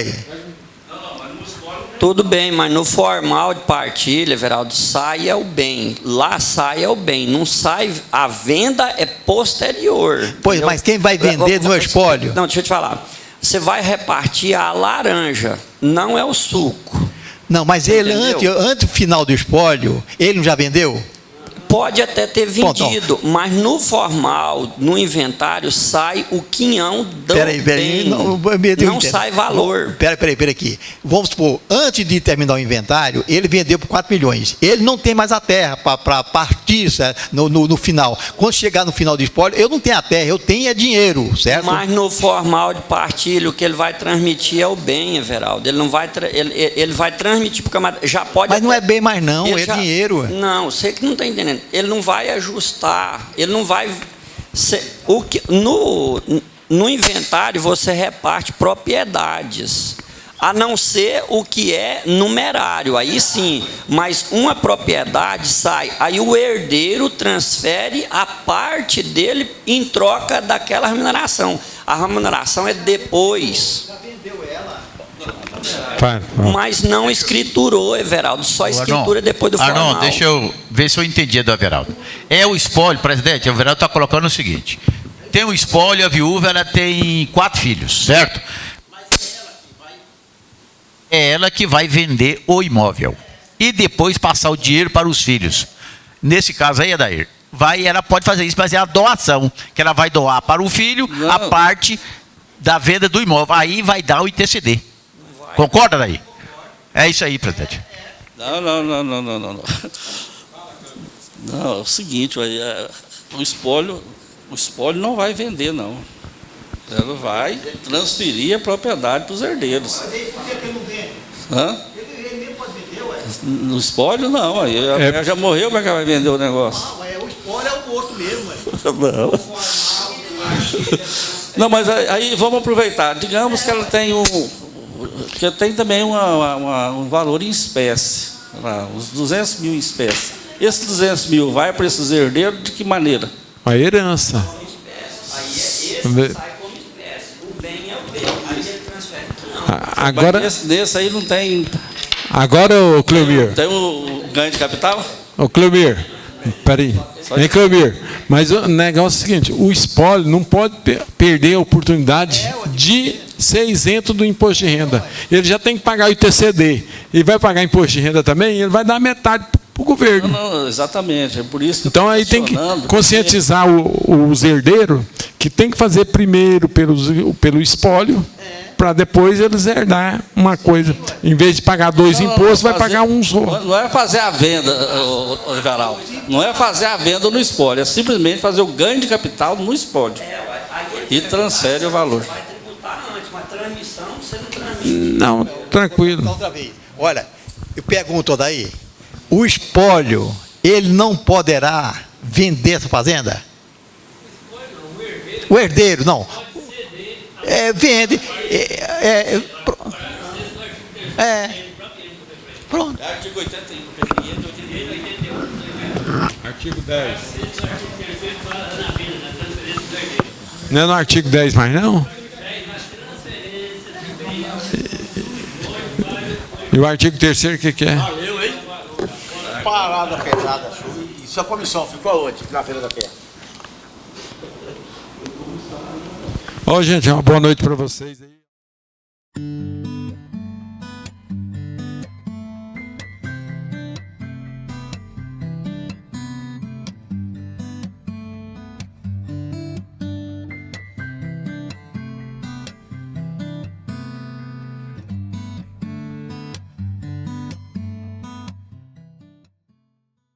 Tudo bem, mas no formal de partilha, Everaldo, sai é o bem. Lá sai é o bem. Não sai, a venda é posterior. Pois, entendeu? mas quem vai vender no espólio? Não, deixa eu te falar. Você vai repartir a laranja, não é o suco. Não, mas ele, antes do final do espólio, ele não já vendeu? Pode até ter vendido, mas no formal, no inventário, sai o quinhão do bem. Não sai valor. Peraí aqui. Vamos supor, antes de terminar o inventário, ele vendeu por 4 milhões. Ele não tem mais a terra para partir no final. Quando chegar no final do espólio, eu não tenho a terra, eu tenho dinheiro, certo? Mas no formal de partilha, o que ele vai transmitir é o bem, Everaldo. Ele não vai, ele vai transmitir, porque já pode. Mas não é bem mais não, é dinheiro. Não, você que não está entendendo. Ele não vai ajustar, ele não vai. No inventário você reparte propriedades, a não ser o que é numerário, aí sim, mas uma propriedade sai, aí o herdeiro transfere a parte dele em troca daquela remuneração. A remuneração é depois. Já vendeu ela? Mas não escriturou, Everaldo. Só escritura depois do formal. Não, deixa eu ver se eu entendi do Everaldo. É o espólio, presidente, o Everaldo está colocando o seguinte. Tem o espólio, a viúva, ela tem 4 filhos, certo? É ela que vai vender o imóvel. E depois passar o dinheiro para os filhos. Nesse caso aí, Adair, ela pode fazer isso, mas é a doação, que ela vai doar para o filho a parte da venda do imóvel. Aí vai dar o ITCD. Concorda daí? É isso aí, presidente. Não. Não, é o seguinte, o espólio não vai vender, não. Ela vai transferir a propriedade para os herdeiros. Mas aí por que ele não vende? Hã? Ele mesmo pode vender, No espólio, não. Aí ela já morreu, como é que ela vai vender o negócio? Não, mas o espólio é o outro mesmo, Não. Não, mas aí vamos aproveitar. Digamos que ela tem que tem também um valor em espécie, os 200 mil em espécie. Esses 200 mil vai para esses herdeiros de que maneira? A herança. Aí esse sai como espécie. O bem é o bem. Aí ele transfere. Agora, nesse aí não tem. Agora, ô Cleomir. Tem o ganho de capital? Ô Cleomir, peraí. Vem, Cleomir. Mas o negócio é o seguinte: o espólio não pode perder a oportunidade de ser isento do imposto de renda. Ele já tem que pagar o ITCD. Ele vai pagar imposto de renda também, ele vai dar metade para o governo. Não, exatamente. É por isso que então aí tem que conscientizar os herdeiros que tem que fazer primeiro pelo espólio, para depois eles herdar uma coisa. Em vez de pagar 2 impostos, vai pagar um só. Não é fazer a venda, Everaldo. Não é fazer a venda no espólio, é simplesmente fazer o ganho de capital no espólio. E transfere o valor. Vai tributar antes, mas transmissão você não transmite. Não, tranquilo. Outra vez. Olha, eu pergunto daí, o espólio, ele não poderá vender essa fazenda? O herdeiro, não. Vende. Pronto. Artigo 81. Artigo 10. Não é no artigo 10 mais, não? E o artigo 3º, o que é? Valeu, hein? Parada pesada. E sua comissão ficou onde? Na Feira da Terra. Ó, gente, uma boa noite para vocês aí.